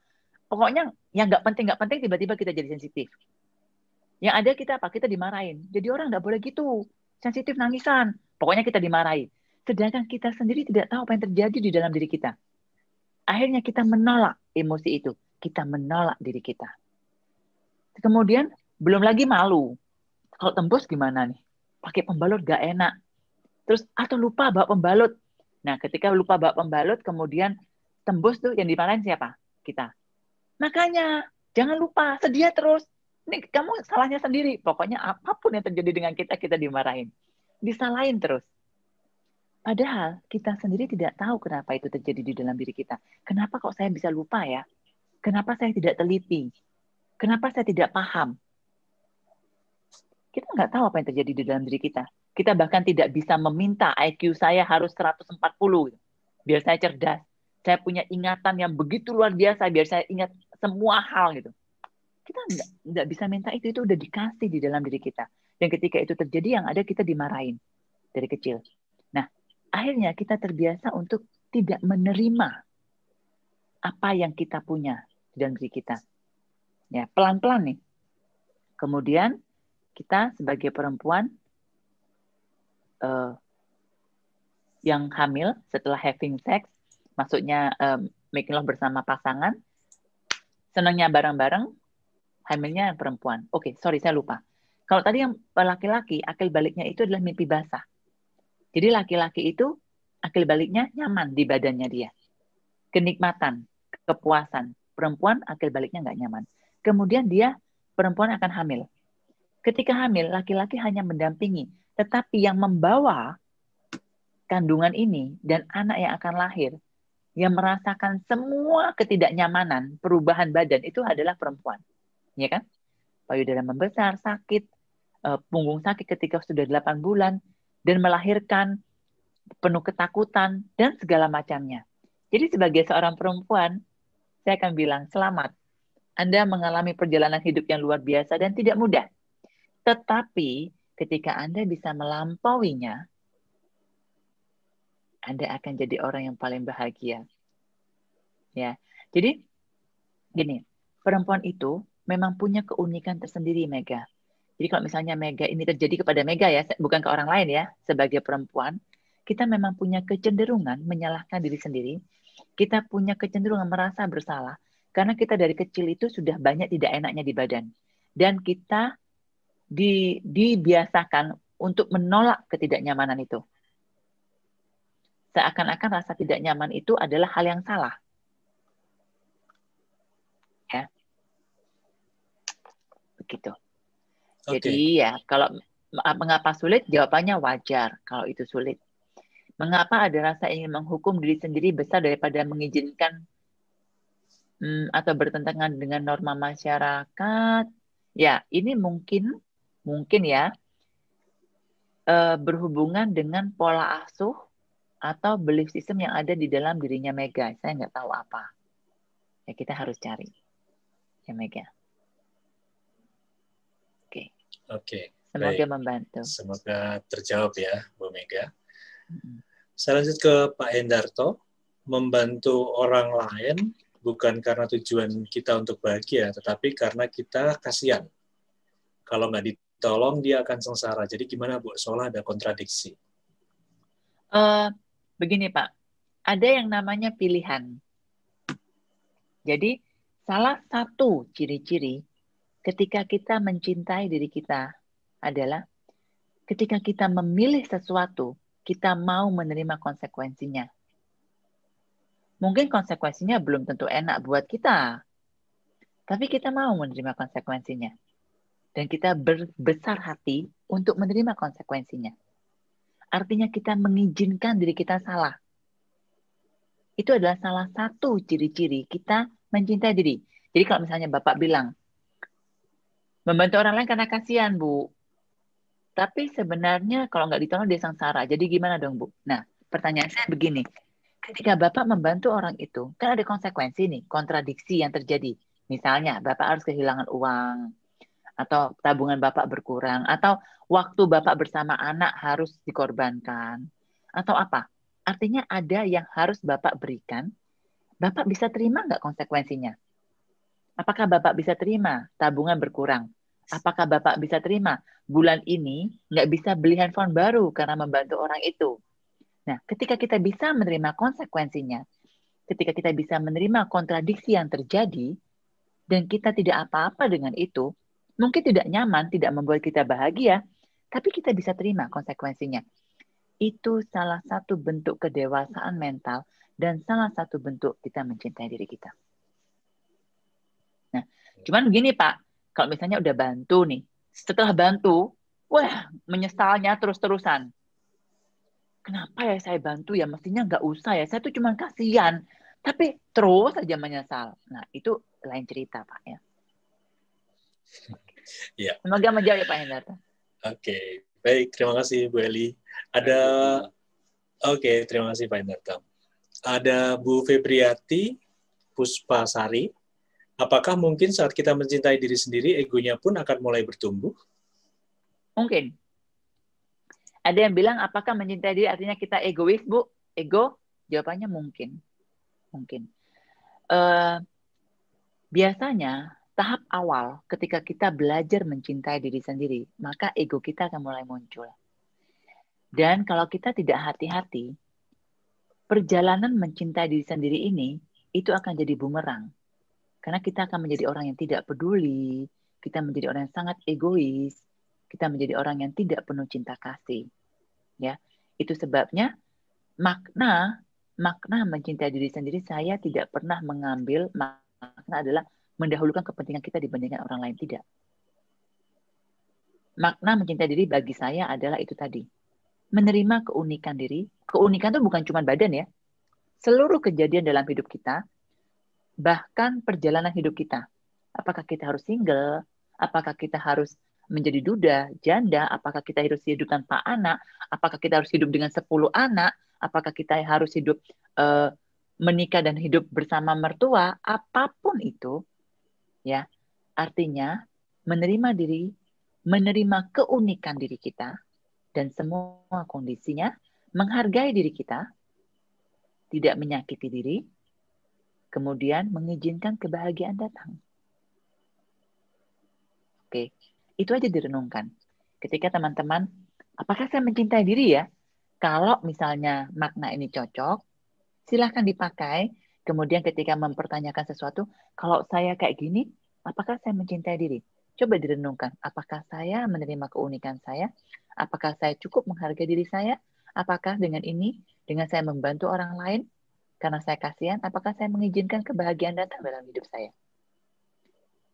Pokoknya yang nggak penting, tiba-tiba kita jadi sensitif. Yang ada kita apa? Kita dimarahin. Jadi orang nggak boleh gitu, sensitif nangisan. Pokoknya kita dimarahi. Sedangkan kita sendiri tidak tahu apa yang terjadi di dalam diri kita. Akhirnya kita menolak emosi itu. Kita menolak diri kita. Kemudian belum lagi malu. Kalau tembus gimana nih? Pakai pembalut gak enak. Terus atau lupa bawa pembalut. Nah, ketika lupa bawa pembalut, kemudian tembus tuh yang dimarahin siapa? Kita. Makanya jangan lupa, sedia terus. Ini kamu salahnya sendiri. Pokoknya apapun yang terjadi dengan kita, kita dimarahin. Disalahin terus. Padahal kita sendiri tidak tahu kenapa itu terjadi di dalam diri kita. Kenapa kok saya bisa lupa ya? Kenapa saya tidak teliti? Kenapa saya tidak paham? Kita nggak tahu apa yang terjadi di dalam diri kita. Kita bahkan tidak bisa meminta IQ saya harus 140. Biar saya cerdas. Saya punya ingatan yang begitu luar biasa. Biar saya ingat semua hal gitu. Kita nggak bisa minta itu udah dikasih di dalam diri kita. Dan ketika itu terjadi, yang ada kita dimarahin dari kecil. Nah, akhirnya kita terbiasa untuk tidak menerima apa yang kita punya di dalam diri kita. Ya, pelan-pelan nih. Kemudian kita sebagai perempuan yang hamil setelah having sex, maksudnya making love bersama pasangan, senangnya bareng-bareng, hamilnya perempuan. Oke, sorry saya lupa. Kalau tadi yang laki-laki, akil baliknya itu adalah mimpi basah. Jadi laki-laki itu akil baliknya nyaman di badannya dia. Kenikmatan, kepuasan. Perempuan akil baliknya nggak nyaman. Kemudian perempuan akan hamil. Ketika hamil, laki-laki hanya mendampingi. Tetapi yang membawa kandungan ini dan anak yang akan lahir yang merasakan semua ketidaknyamanan perubahan badan itu adalah perempuan, ya kan? Payudara membesar, sakit, punggung sakit ketika sudah 8 bulan, dan melahirkan penuh ketakutan dan segala macamnya. Jadi sebagai seorang perempuan, saya akan bilang selamat. Anda mengalami perjalanan hidup yang luar biasa dan tidak mudah. Tetapi ketika Anda bisa melampauinya, Anda akan jadi orang yang paling bahagia. Ya. Jadi gini, perempuan itu memang punya keunikan tersendiri, Mega. Jadi kalau misalnya Mega ini terjadi kepada Mega ya, bukan ke orang lain ya, sebagai perempuan, kita memang punya kecenderungan menyalahkan diri sendiri. Kita punya kecenderungan merasa bersalah karena kita dari kecil itu sudah banyak tidak enaknya di badan. Dan kita dibiasakan untuk menolak ketidaknyamanan itu. Seakan-akan rasa tidak nyaman itu adalah hal yang salah. Ya. Begitu. Oke. Jadi ya, kalau mengapa sulit? Jawabannya wajar kalau itu sulit. Mengapa ada rasa ingin menghukum diri sendiri besar daripada mengizinkan atau bertentangan dengan norma masyarakat? Ya, ini mungkin ya berhubungan dengan pola asuh atau belief system yang ada di dalam dirinya Mega. Saya nggak tahu apa. Ya kita harus cari. Ya Mega. Oke. Oke. Semoga Baik. membantu. Semoga terjawab ya, Bu Mega. Saya lanjut ke Pak Hendarto. Membantu orang lain bukan karena tujuan kita untuk bahagia, tetapi karena kita kasihan. Kalau nggak ditolong, dia akan sengsara. Jadi gimana, Bu? Soalnya ada kontradiksi. Begini, Pak. Ada yang namanya pilihan. Jadi, salah satu ciri-ciri ketika kita mencintai diri kita adalah ketika kita memilih sesuatu, kita mau menerima konsekuensinya. Mungkin konsekuensinya belum tentu enak buat kita, tapi kita mau menerima konsekuensinya. Dan kita berbesar hati untuk menerima konsekuensinya. Artinya kita mengizinkan diri kita salah. Itu adalah salah satu ciri-ciri kita mencintai diri. Jadi kalau misalnya Bapak bilang, membantu orang lain karena kasihan, Bu. Tapi sebenarnya kalau nggak ditolong dia sengsara. Jadi gimana dong, Bu? Nah, pertanyaan saya begini. Ketika Bapak membantu orang itu, kan ada konsekuensi nih, kontradiksi yang terjadi. Misalnya, Bapak harus kehilangan uang, atau tabungan Bapak berkurang, atau waktu Bapak bersama anak harus dikorbankan, atau apa? Artinya ada yang harus Bapak berikan, Bapak bisa terima nggak konsekuensinya? Apakah Bapak bisa terima tabungan berkurang? Apakah Bapak bisa terima bulan ini nggak bisa beli handphone baru karena membantu orang itu? Nah, ketika kita bisa menerima konsekuensinya, ketika kita bisa menerima kontradiksi yang terjadi, dan kita tidak apa-apa dengan itu, mungkin tidak nyaman, tidak membuat kita bahagia, tapi kita bisa terima konsekuensinya. Itu salah satu bentuk kedewasaan mental dan salah satu bentuk kita mencintai diri kita. Nah, cuman begini Pak, kalau misalnya udah bantu nih, setelah bantu, wah menyesalnya terus-terusan. Kenapa ya saya bantu ya? Mestinya nggak usah ya. Saya tuh cuma kasihan. Tapi terus aja menyesal. Nah, itu lain cerita, Pak ya. Ya. Semoga menjawab ya, Pak Hendarto. Oke, baik. Terima kasih, Bu Eli. Terima kasih, Pak Hendarto. Ada Bu Febriati Puspasari. Apakah mungkin saat kita mencintai diri sendiri, egonya pun akan mulai bertumbuh? Mungkin. Ada yang bilang, apakah mencintai diri artinya kita egois, Bu? Ego? Jawabannya mungkin. Mungkin. Biasanya, tahap awal ketika kita belajar mencintai diri sendiri, maka ego kita akan mulai muncul. Dan kalau kita tidak hati-hati, perjalanan mencintai diri sendiri ini, itu akan jadi bumerang. Karena kita akan menjadi orang yang tidak peduli, kita menjadi orang yang sangat egois, kita menjadi orang yang tidak penuh cinta kasih. Ya, itu sebabnya makna mencintai diri sendiri saya tidak pernah mengambil makna adalah mendahulukan kepentingan kita dibandingkan orang lain, tidak. Makna mencintai diri bagi saya adalah itu tadi. Menerima keunikan diri, keunikan itu bukan cuma badan ya. Seluruh kejadian dalam hidup kita, bahkan perjalanan hidup kita. Apakah kita harus single? Apakah kita harus menjadi duda, janda? Apakah kita harus hidup tanpa anak? Apakah kita harus hidup dengan 10 anak? Apakah kita harus hidup menikah dan hidup bersama mertua? Apapun itu, ya, artinya menerima diri, menerima keunikan diri kita, dan semua kondisinya, menghargai diri kita, tidak menyakiti diri, kemudian mengizinkan kebahagiaan datang. Oke, itu aja direnungkan. Ketika teman-teman, apakah saya mencintai diri ya? Kalau misalnya makna ini cocok, silahkan dipakai. Kemudian ketika mempertanyakan sesuatu, kalau saya kayak gini, apakah saya mencintai diri? Coba direnungkan, apakah saya menerima keunikan saya? Apakah saya cukup menghargai diri saya? Apakah dengan ini, dengan saya membantu orang lain, karena saya kasihan, apakah saya mengizinkan kebahagiaan datang dalam hidup saya?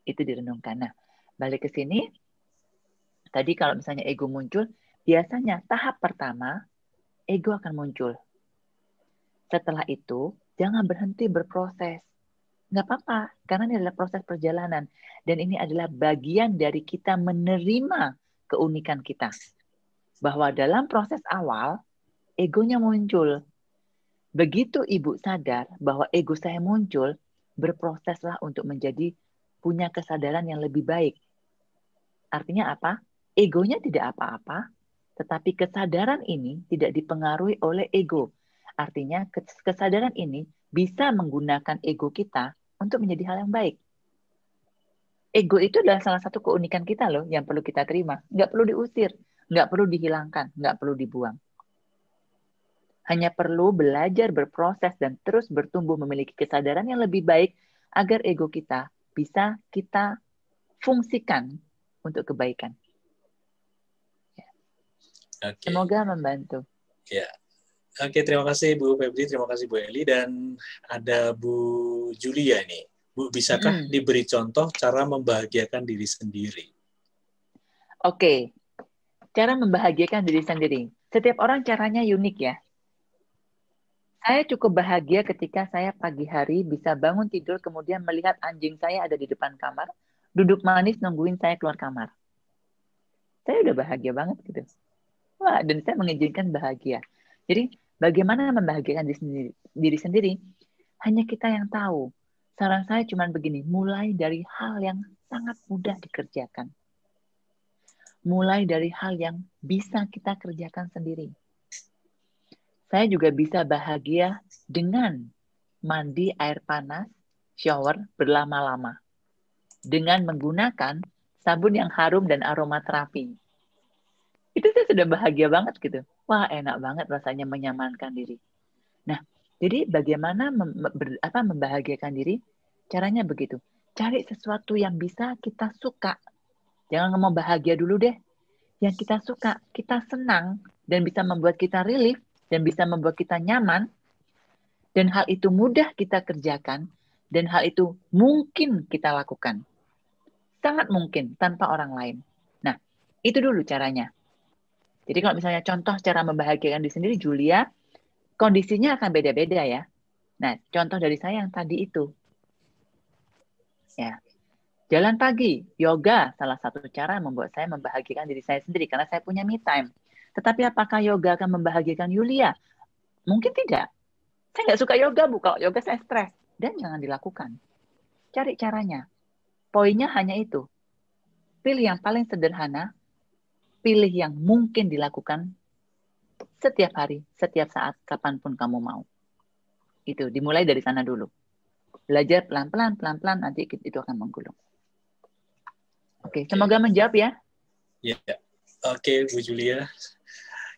Itu direnungkan. Nah, balik ke sini, tadi kalau misalnya ego muncul, biasanya tahap pertama, ego akan muncul. Setelah itu, jangan berhenti berproses. Nggak apa-apa, karena ini adalah proses perjalanan. Dan ini adalah bagian dari kita menerima keunikan kita. Bahwa dalam proses awal, egonya muncul. Begitu ibu sadar bahwa ego saya muncul, berproseslah untuk menjadi punya kesadaran yang lebih baik. Artinya apa? Egonya tidak apa-apa, tetapi kesadaran ini tidak dipengaruhi oleh ego. Artinya kesadaran ini bisa menggunakan ego kita untuk menjadi hal yang baik. Ego itu adalah salah satu keunikan kita loh yang perlu kita terima. Nggak perlu diusir, nggak perlu dihilangkan, nggak perlu dibuang. Hanya perlu belajar berproses dan terus bertumbuh memiliki kesadaran yang lebih baik agar ego kita bisa kita fungsikan untuk kebaikan. Ya. Okay. Semoga membantu. Ya. Oke, terima kasih Bu Febri, terima kasih Bu Eli, dan ada Bu Julia nih. Bu, bisakah diberi contoh cara membahagiakan diri sendiri? Oke, cara membahagiakan diri sendiri. Setiap orang caranya unik ya. Saya cukup bahagia ketika saya pagi hari bisa bangun tidur kemudian melihat anjing saya ada di depan kamar, duduk manis nungguin saya keluar kamar. Saya udah bahagia banget gitu. Wah, dan saya mengizinkan bahagia. Jadi, bagaimana membahagiakan diri sendiri? Hanya kita yang tahu. Saran saya cuma begini, mulai dari hal yang sangat mudah dikerjakan. Mulai dari hal yang bisa kita kerjakan sendiri. Saya juga bisa bahagia dengan mandi air panas, shower berlama-lama. Dengan menggunakan sabun yang harum dan aromaterapi. Itu saya sudah bahagia banget gitu. Wah, enak banget rasanya menyamankan diri. Nah, jadi bagaimana membahagiakan diri? Caranya begitu. Cari sesuatu yang bisa kita suka. Jangan ngomong bahagia dulu deh. Yang kita suka, kita senang, dan bisa membuat kita relief, dan bisa membuat kita nyaman, dan hal itu mudah kita kerjakan, dan hal itu mungkin kita lakukan. Sangat mungkin, tanpa orang lain. Nah, itu dulu caranya. Jadi kalau misalnya contoh cara membahagiakan diri sendiri, Julia, kondisinya akan beda-beda ya. Nah, contoh dari saya yang tadi itu. Ya. Jalan pagi, yoga, salah satu cara membuat saya membahagiakan diri saya sendiri, karena saya punya me time. Tetapi apakah yoga akan membahagiakan Yulia? Mungkin tidak. Saya nggak suka yoga, Bu. Kalau yoga saya stres. Dan jangan dilakukan. Cari caranya. Poinnya hanya itu. Pilih yang paling sederhana. Pilih yang mungkin dilakukan setiap hari, setiap saat, kapanpun kamu mau. Itu, dimulai dari sana dulu. Belajar pelan-pelan, nanti itu akan menggulung. Oke, semoga menjawab ya. Ya, oke, Bu Julia.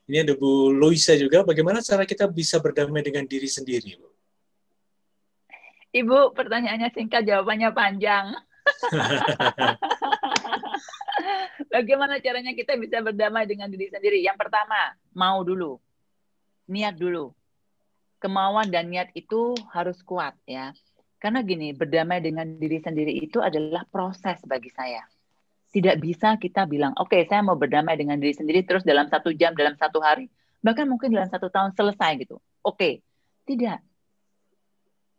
Ini ada Bu Loisa juga. Bagaimana cara kita bisa berdamai dengan diri sendiri, Bu? Ibu, pertanyaannya singkat, jawabannya panjang. Bagaimana caranya kita bisa berdamai dengan diri sendiri? Yang pertama, mau dulu. Niat dulu. Kemauan dan niat itu harus kuat ya. Karena gini, berdamai dengan diri sendiri itu adalah proses bagi saya. Tidak bisa kita bilang, oke, saya mau berdamai dengan diri sendiri terus dalam 1 jam, dalam 1 hari, Bahkan mungkin dalam 1 tahun selesai gitu. Oke, tidak.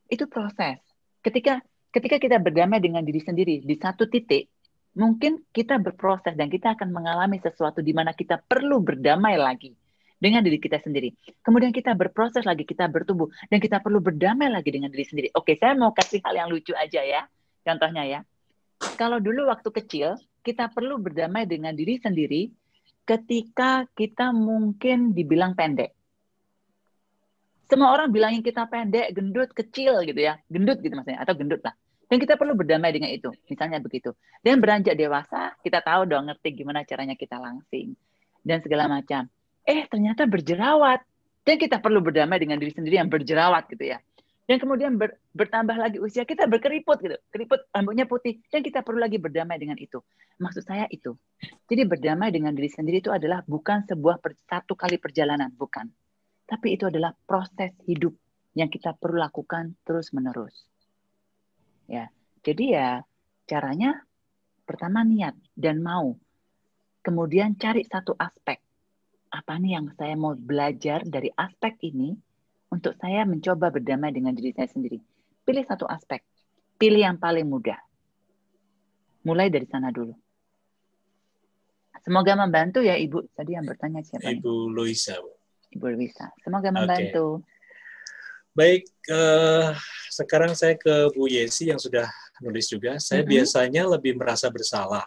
Itu proses. Ketika kita berdamai dengan diri sendiri di satu titik, mungkin kita berproses dan kita akan mengalami sesuatu di mana kita perlu berdamai lagi dengan diri kita sendiri. Kemudian kita berproses lagi, kita bertumbuh, dan kita perlu berdamai lagi dengan diri sendiri. Oke, saya mau kasih hal yang lucu aja ya. Contohnya ya. Kalau dulu waktu kecil, kita perlu berdamai dengan diri sendiri ketika kita mungkin dibilang pendek. Semua orang bilangin kita pendek, gendut, kecil gitu ya. Gendut gitu maksudnya, atau gendut lah. Dan kita perlu berdamai dengan itu. Misalnya begitu. Dan beranjak dewasa, kita tahu dong ngerti gimana caranya kita langsing. Dan segala macam. Ternyata berjerawat. Dan kita perlu berdamai dengan diri sendiri yang berjerawat gitu ya. Dan kemudian bertambah lagi usia, kita berkeriput gitu. Keriput, rambutnya putih. Dan kita perlu lagi berdamai dengan itu. Maksud saya itu. Jadi berdamai dengan diri sendiri itu adalah bukan sebuah satu kali perjalanan. Bukan. Tapi itu adalah proses hidup yang kita perlu lakukan terus-menerus. Ya, jadi ya caranya pertama niat dan mau. Kemudian cari satu aspek. Apa nih yang saya mau belajar dari aspek ini untuk saya mencoba berdamai dengan diri saya sendiri. Pilih satu aspek. Pilih yang paling mudah. Mulai dari sana dulu. Semoga membantu ya Ibu. Tadi yang bertanya siapa? Ibu Luisa. Ibu Luisa. Semoga membantu. Baik, sekarang saya ke Bu Yesi yang sudah nulis juga. Saya biasanya lebih merasa bersalah,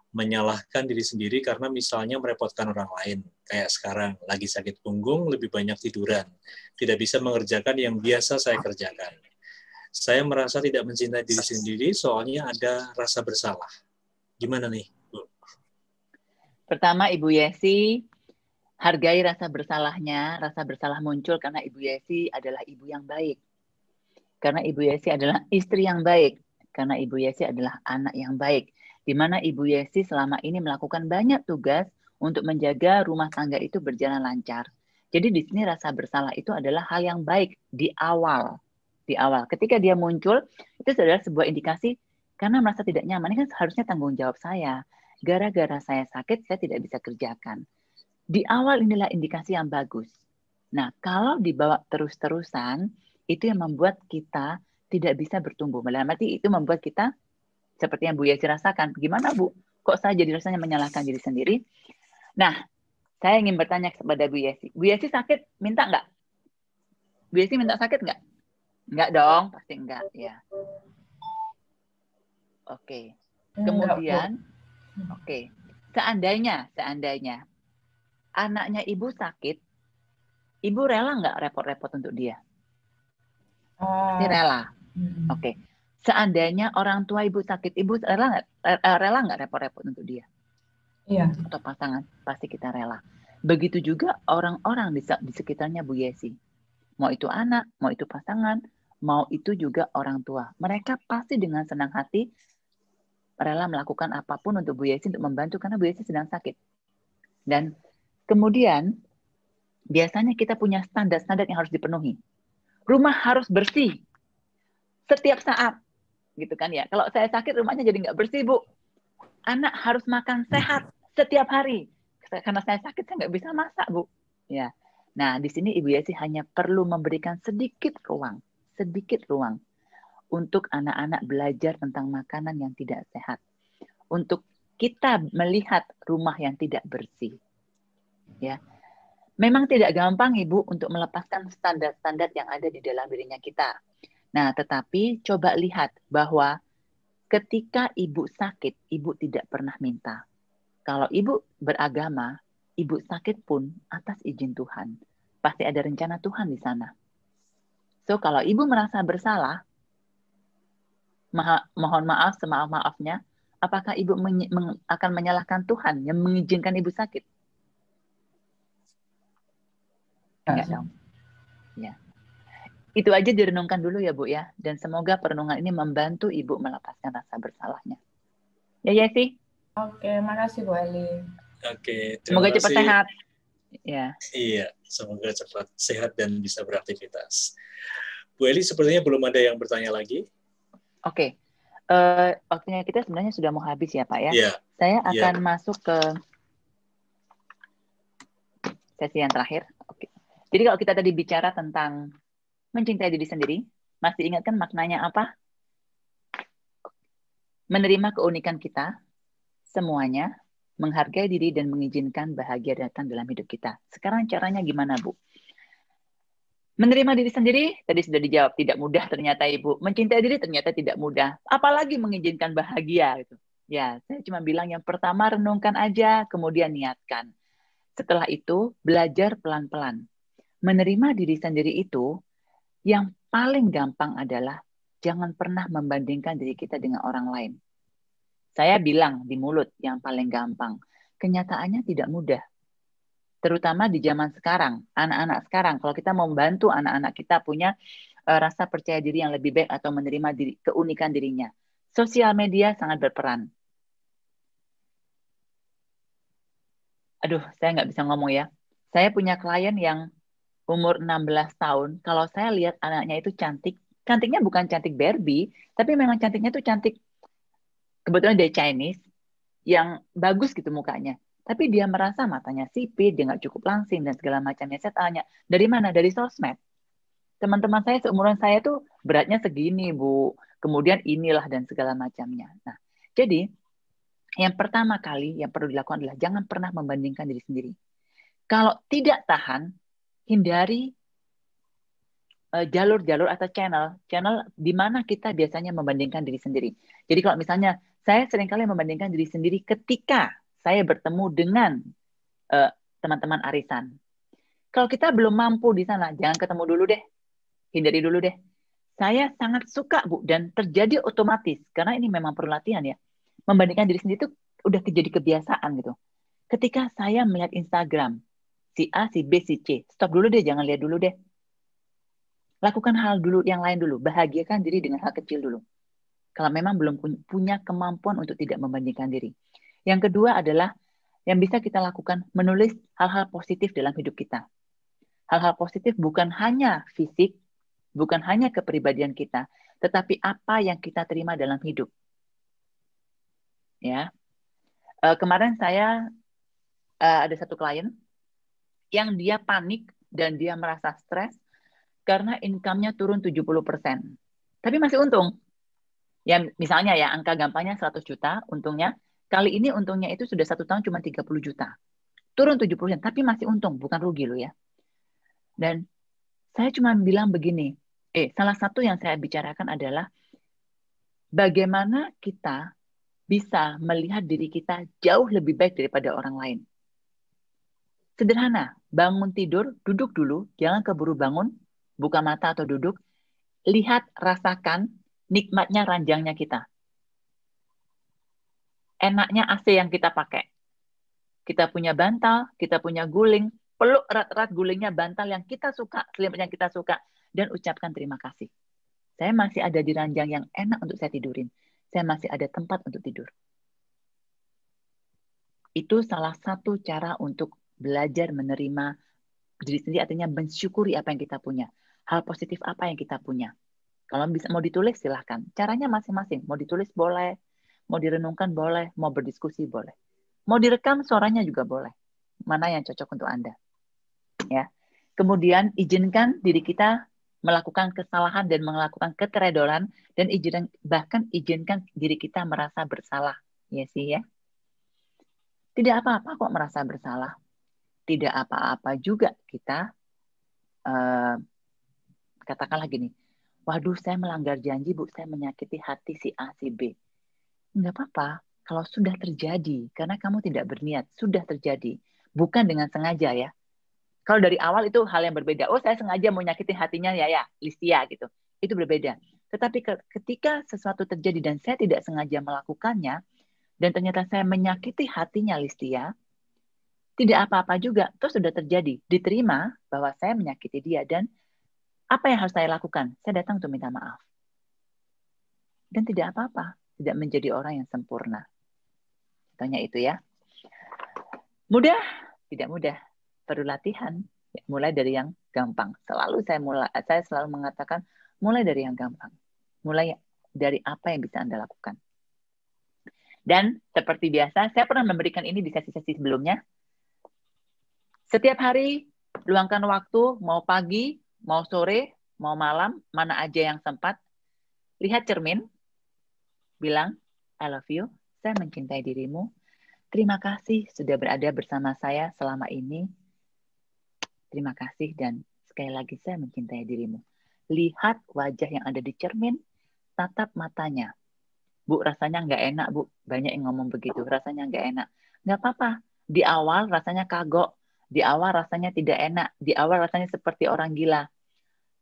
menyalahkan diri sendiri karena misalnya merepotkan orang lain. Kayak sekarang, lagi sakit punggung, lebih banyak tiduran. Tidak bisa mengerjakan yang biasa saya kerjakan. Saya merasa tidak mencintai diri sendiri, soalnya ada rasa bersalah. Gimana nih, Bu? Pertama, Ibu Yesi, hargai rasa bersalahnya. Rasa bersalah muncul karena Ibu Yesi adalah ibu yang baik. Karena Ibu Yesi adalah istri yang baik. Karena Ibu Yesi adalah anak yang baik. Di mana Ibu Yesi selama ini melakukan banyak tugas untuk menjaga rumah tangga itu berjalan lancar. Jadi di sini rasa bersalah itu adalah hal yang baik di awal. Di awal. Ketika dia muncul, itu adalah sebuah indikasi karena merasa tidak nyaman. Ini kan harusnya tanggung jawab saya. Gara-gara saya sakit, saya tidak bisa kerjakan. Di awal inilah indikasi yang bagus. Nah, kalau dibawa terus-terusan, itu yang membuat kita tidak bisa bertumbuh. Dalam arti itu membuat kita, seperti yang Bu Yesi rasakan, gimana Bu? Kok saya jadi rasanya menyalahkan diri sendiri? Nah, saya ingin bertanya kepada Bu Yesi. Bu Yesi sakit, minta nggak? Bu Yesi minta sakit nggak? Nggak dong, pasti nggak. Ya. Oke. Kemudian, oke. Seandainya, anaknya ibu sakit, ibu rela nggak repot-repot untuk dia? Pasti rela. Oke. Seandainya orang tua ibu sakit, ibu rela nggak repot-repot untuk dia? Iya. Atau pasangan, pasti kita rela. Begitu juga orang-orang di sekitarnya Bu Yesi. Mau itu anak, mau itu pasangan, mau itu juga orang tua. Mereka pasti dengan senang hati rela melakukan apapun untuk Bu Yesi untuk membantu karena Bu Yesi sedang sakit. Dan kemudian, biasanya kita punya standar-standar yang harus dipenuhi. Rumah harus bersih setiap saat, gitu kan ya. Kalau saya sakit, rumahnya jadi nggak bersih, Bu. Anak harus makan sehat setiap hari. Karena saya sakit, saya nggak bisa masak, Bu. Ya. Nah, di sini Ibu Yesi hanya perlu memberikan sedikit ruang untuk anak-anak belajar tentang makanan yang tidak sehat. Untuk kita melihat rumah yang tidak bersih. Ya. Memang tidak gampang Ibu untuk melepaskan standar-standar yang ada di dalam dirinya kita. Nah, tetapi coba lihat bahwa ketika Ibu sakit, Ibu tidak pernah minta. Kalau Ibu beragama, Ibu sakit pun atas izin Tuhan. Pasti ada rencana Tuhan di sana. So, kalau Ibu merasa bersalah, mohon maaf semaaf-maafnya, apakah Ibu akan menyalahkan Tuhan yang mengizinkan Ibu sakit? Enggak dong. Ya. Itu aja direnungkan dulu ya Bu ya. Dan semoga perenungan ini membantu Ibu melepaskan rasa bersalahnya. Ya Yesi? Oke, makasih Bu Eli. Oke, semoga cepat sehat. Ya. Iya, semoga cepat sehat dan bisa beraktivitas. Bu Eli sepertinya belum ada yang bertanya lagi. Oke. Waktunya kita sebenarnya sudah mau habis ya Pak ya. Yeah. Saya akan masuk ke sesi yang terakhir. Jadi kalau kita tadi bicara tentang mencintai diri sendiri, masih ingat kan maknanya apa? Menerima keunikan kita, semuanya, menghargai diri dan mengizinkan bahagia datang dalam hidup kita. Sekarang caranya gimana, Bu? Menerima diri sendiri, tadi sudah dijawab, tidak mudah ternyata Ibu. Mencintai diri ternyata tidak mudah. Apalagi mengizinkan bahagia. Gitu. Ya, saya cuma bilang yang pertama renungkan aja, kemudian niatkan. Setelah itu, belajar pelan-pelan. Menerima diri sendiri itu, yang paling gampang adalah jangan pernah membandingkan diri kita dengan orang lain. Saya bilang di mulut yang paling gampang. Kenyataannya tidak mudah. Terutama di zaman sekarang, anak-anak sekarang, kalau kita mau membantu anak-anak kita punya rasa percaya diri yang lebih baik atau menerima keunikan dirinya. Sosial media sangat berperan. Aduh, saya nggak bisa ngomong ya. Saya punya klien yang umur 16 tahun, kalau saya lihat anaknya itu cantik, cantiknya bukan cantik Barbie, tapi memang cantiknya itu cantik, kebetulan dia Chinese, yang bagus gitu mukanya. Tapi dia merasa matanya sipit, dia nggak cukup langsing, dan segala macamnya. Saya tanya, dari mana? Dari sosmed. Teman-teman saya seumuran saya tuh beratnya segini, Bu. Kemudian inilah dan segala macamnya. Nah, jadi yang pertama kali yang perlu dilakukan adalah jangan pernah membandingkan diri sendiri. Kalau tidak tahan, hindari jalur-jalur atau channel di mana kita biasanya membandingkan diri sendiri. Jadi kalau misalnya saya seringkali membandingkan diri sendiri ketika saya bertemu dengan teman-teman arisan. Kalau kita belum mampu di sana, jangan ketemu dulu deh. Hindari dulu deh. Saya sangat suka, Bu, dan terjadi otomatis. Karena ini memang perlu latihan ya. Membandingkan diri sendiri itu udah jadi kebiasaan gitu. Ketika saya melihat Instagram, si A, si B, si C. Stop dulu deh, jangan lihat dulu deh. Lakukan hal dulu, yang lain dulu. Bahagiakan diri dengan hal kecil dulu. Kalau memang belum punya kemampuan untuk tidak membandingkan diri. Yang kedua adalah yang bisa kita lakukan, menulis hal-hal positif dalam hidup kita. Hal-hal positif bukan hanya fisik, bukan hanya kepribadian kita, tetapi apa yang kita terima dalam hidup. Ya, kemarin saya ada satu klien yang dia panik dan dia merasa stres karena income-nya turun 70%. Tapi masih untung. Ya, misalnya ya, angka gampangnya 100 juta untungnya. Kali ini untungnya itu sudah 1 tahun cuma 30 juta. Turun 70%, tapi masih untung, bukan rugi loh ya. Dan saya cuma bilang begini, salah satu yang saya bicarakan adalah bagaimana kita bisa melihat diri kita jauh lebih baik daripada orang lain. Sederhana, bangun tidur, duduk dulu, jangan keburu bangun, buka mata atau duduk, lihat, rasakan nikmatnya ranjangnya kita. Enaknya AC yang kita pakai. Kita punya bantal, kita punya guling, peluk erat-erat gulingnya bantal yang kita suka, selimut yang kita suka, dan ucapkan terima kasih. Saya masih ada di ranjang yang enak untuk saya tidurin. Saya masih ada tempat untuk tidur. Itu salah satu cara untuk belajar menerima diri sendiri, artinya mensyukuri apa yang kita punya. Hal positif apa yang kita punya. Kalau bisa mau ditulis silahkan. Caranya masing-masing. Mau ditulis boleh, mau direnungkan boleh, mau berdiskusi boleh. Mau direkam suaranya juga boleh. Mana yang cocok untuk Anda. Ya. Kemudian izinkan diri kita melakukan kesalahan dan melakukan keteredoran dan bahkan izinkan diri kita merasa bersalah. Ya sih ya. Tidak apa-apa kok merasa bersalah. Tidak apa-apa juga kita katakanlah gini, waduh saya melanggar janji Bu, saya menyakiti hati si A, si B. Enggak apa-apa, kalau sudah terjadi, karena kamu tidak berniat, sudah terjadi. Bukan dengan sengaja ya. Kalau dari awal itu hal yang berbeda. Oh saya sengaja mau nyakitin hatinya ya Listia gitu. Itu berbeda. Tetapi ketika sesuatu terjadi dan saya tidak sengaja melakukannya, dan ternyata saya menyakiti hatinya Listia, tidak apa-apa juga, itu sudah terjadi. Diterima bahwa saya menyakiti dia dan apa yang harus saya lakukan? Saya datang untuk minta maaf. Dan tidak apa-apa, tidak menjadi orang yang sempurna. Contohnya itu ya. Mudah? Tidak mudah. Perlu latihan. Ya, mulai dari yang gampang. Saya selalu mengatakan mulai dari yang gampang. Mulai dari apa yang bisa Anda lakukan. Dan seperti biasa, saya pernah memberikan ini di sesi-sesi sebelumnya. Setiap hari Luangkan waktu, mau pagi, mau sore, mau malam, mana aja yang sempat. Lihat cermin, bilang, I love you, saya mencintai dirimu. Terima kasih sudah berada bersama saya selama ini. Terima kasih dan sekali lagi saya mencintai dirimu. Lihat wajah yang ada di cermin, tatap matanya. Bu, rasanya nggak enak, Bu. Banyak yang ngomong begitu, rasanya nggak enak. Nggak apa-apa. Di awal rasanya kagok. Di awal rasanya tidak enak. Di awal rasanya seperti orang gila.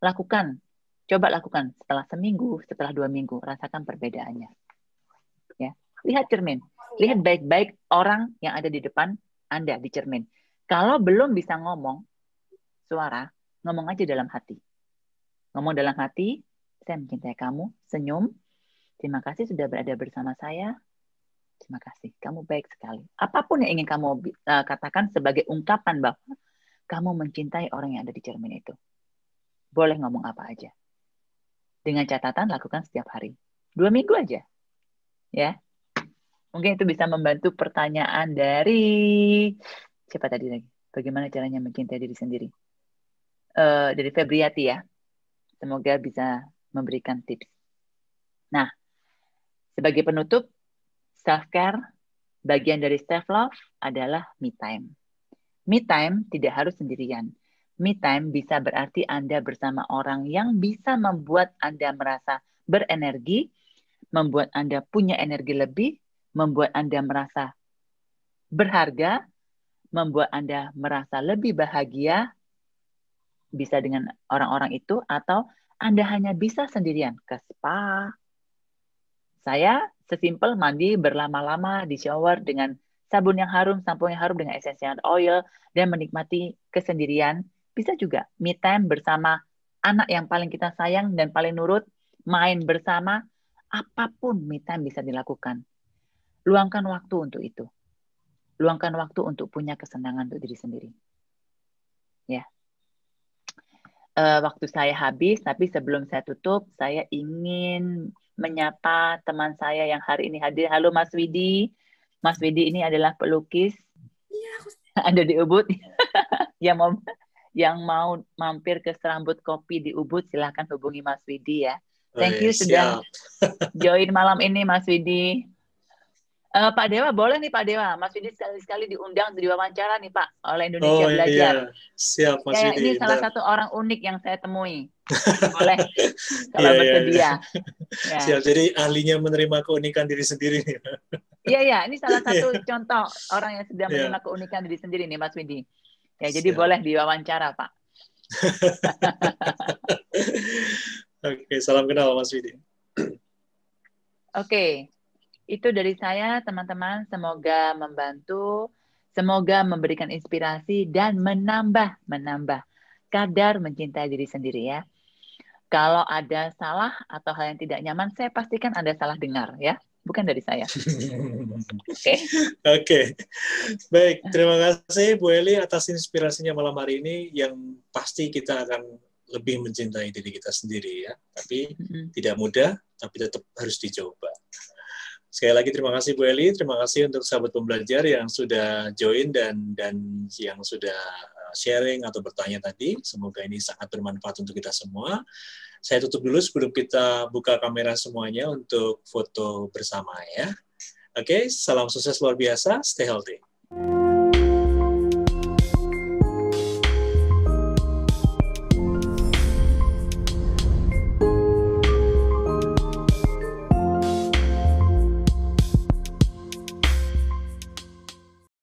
Lakukan. Coba lakukan. Setelah seminggu, setelah 2 minggu, rasakan perbedaannya. Ya. Lihat cermin. Lihat baik-baik orang yang ada di depan Anda di cermin. Kalau belum bisa ngomong, suara, ngomong aja dalam hati. Ngomong dalam hati, saya mencintai kamu, senyum. Terima kasih sudah berada bersama saya. Terima kasih, kamu baik sekali. Apapun yang ingin kamu katakan sebagai ungkapan bahwa kamu mencintai orang yang ada di cermin itu. Boleh ngomong apa aja. Dengan catatan lakukan setiap hari. 2 minggu aja. Ya. Mungkin itu bisa membantu pertanyaan dari siapa tadi lagi? Bagaimana caranya mencintai diri sendiri? Dari Febriati ya. Semoga bisa memberikan tips. Nah, sebagai penutup, self-care, bagian dari self-love adalah me time. Me time tidak harus sendirian. Me time bisa berarti Anda bersama orang yang bisa membuat Anda merasa berenergi, membuat Anda punya energi lebih, membuat Anda merasa berharga, membuat Anda merasa lebih bahagia, bisa dengan orang-orang itu, atau Anda hanya bisa sendirian ke spa. Saya sesimpel mandi berlama-lama di shower dengan sabun yang harum, sampo yang harum dengan essential oil, dan menikmati kesendirian. Bisa juga me time bersama anak yang paling kita sayang dan paling nurut, main bersama, apapun me time bisa dilakukan. Luangkan waktu untuk itu. Luangkan waktu untuk punya kesenangan untuk diri sendiri. Ya. Waktu saya habis, tapi sebelum saya tutup, saya ingin menyapa teman saya yang hari ini hadir. Halo Mas Widi. Mas Widi ini adalah pelukis. Iya, ada di Ubud. yang mau mampir ke Serambut Kopi di Ubud, silahkan hubungi Mas Widi ya. Thank you sudah join malam ini Mas Widi. Pak Dewa, boleh nih Pak Dewa. Mas Widi sekali-sekali diundang diwawancara nih Pak oleh Indonesia Belajar. Iya. Siap Mas Widi. Ini salah satu orang unik yang saya temui. Boleh kalau bersedia. Ya. Siap, jadi ahlinya menerima keunikan diri sendiri. Iya, ini salah satu contoh orang yang sedang menerima keunikan diri sendiri nih Mas Widi. Ya, jadi boleh diwawancara Pak. Oke, salam kenal Mas Widi. Oke. Itu dari saya, teman-teman. Semoga membantu, semoga memberikan inspirasi dan menambah kadar mencintai diri sendiri ya. Kalau ada salah atau hal yang tidak nyaman, saya pastikan Anda salah dengar ya, bukan dari saya. Oke. Baik, terima kasih Bu Eli atas inspirasinya malam hari ini, yang pasti kita akan lebih mencintai diri kita sendiri ya. Tapi tidak mudah, tapi tetap harus dicoba. Sekali lagi terima kasih Bu Eli, terima kasih untuk sahabat pembelajar yang sudah join dan yang sudah sharing atau bertanya tadi. Semoga ini sangat bermanfaat untuk kita semua. Saya tutup dulu sebelum kita buka kamera semuanya untuk foto bersama ya. Oke, salam sukses luar biasa, stay healthy.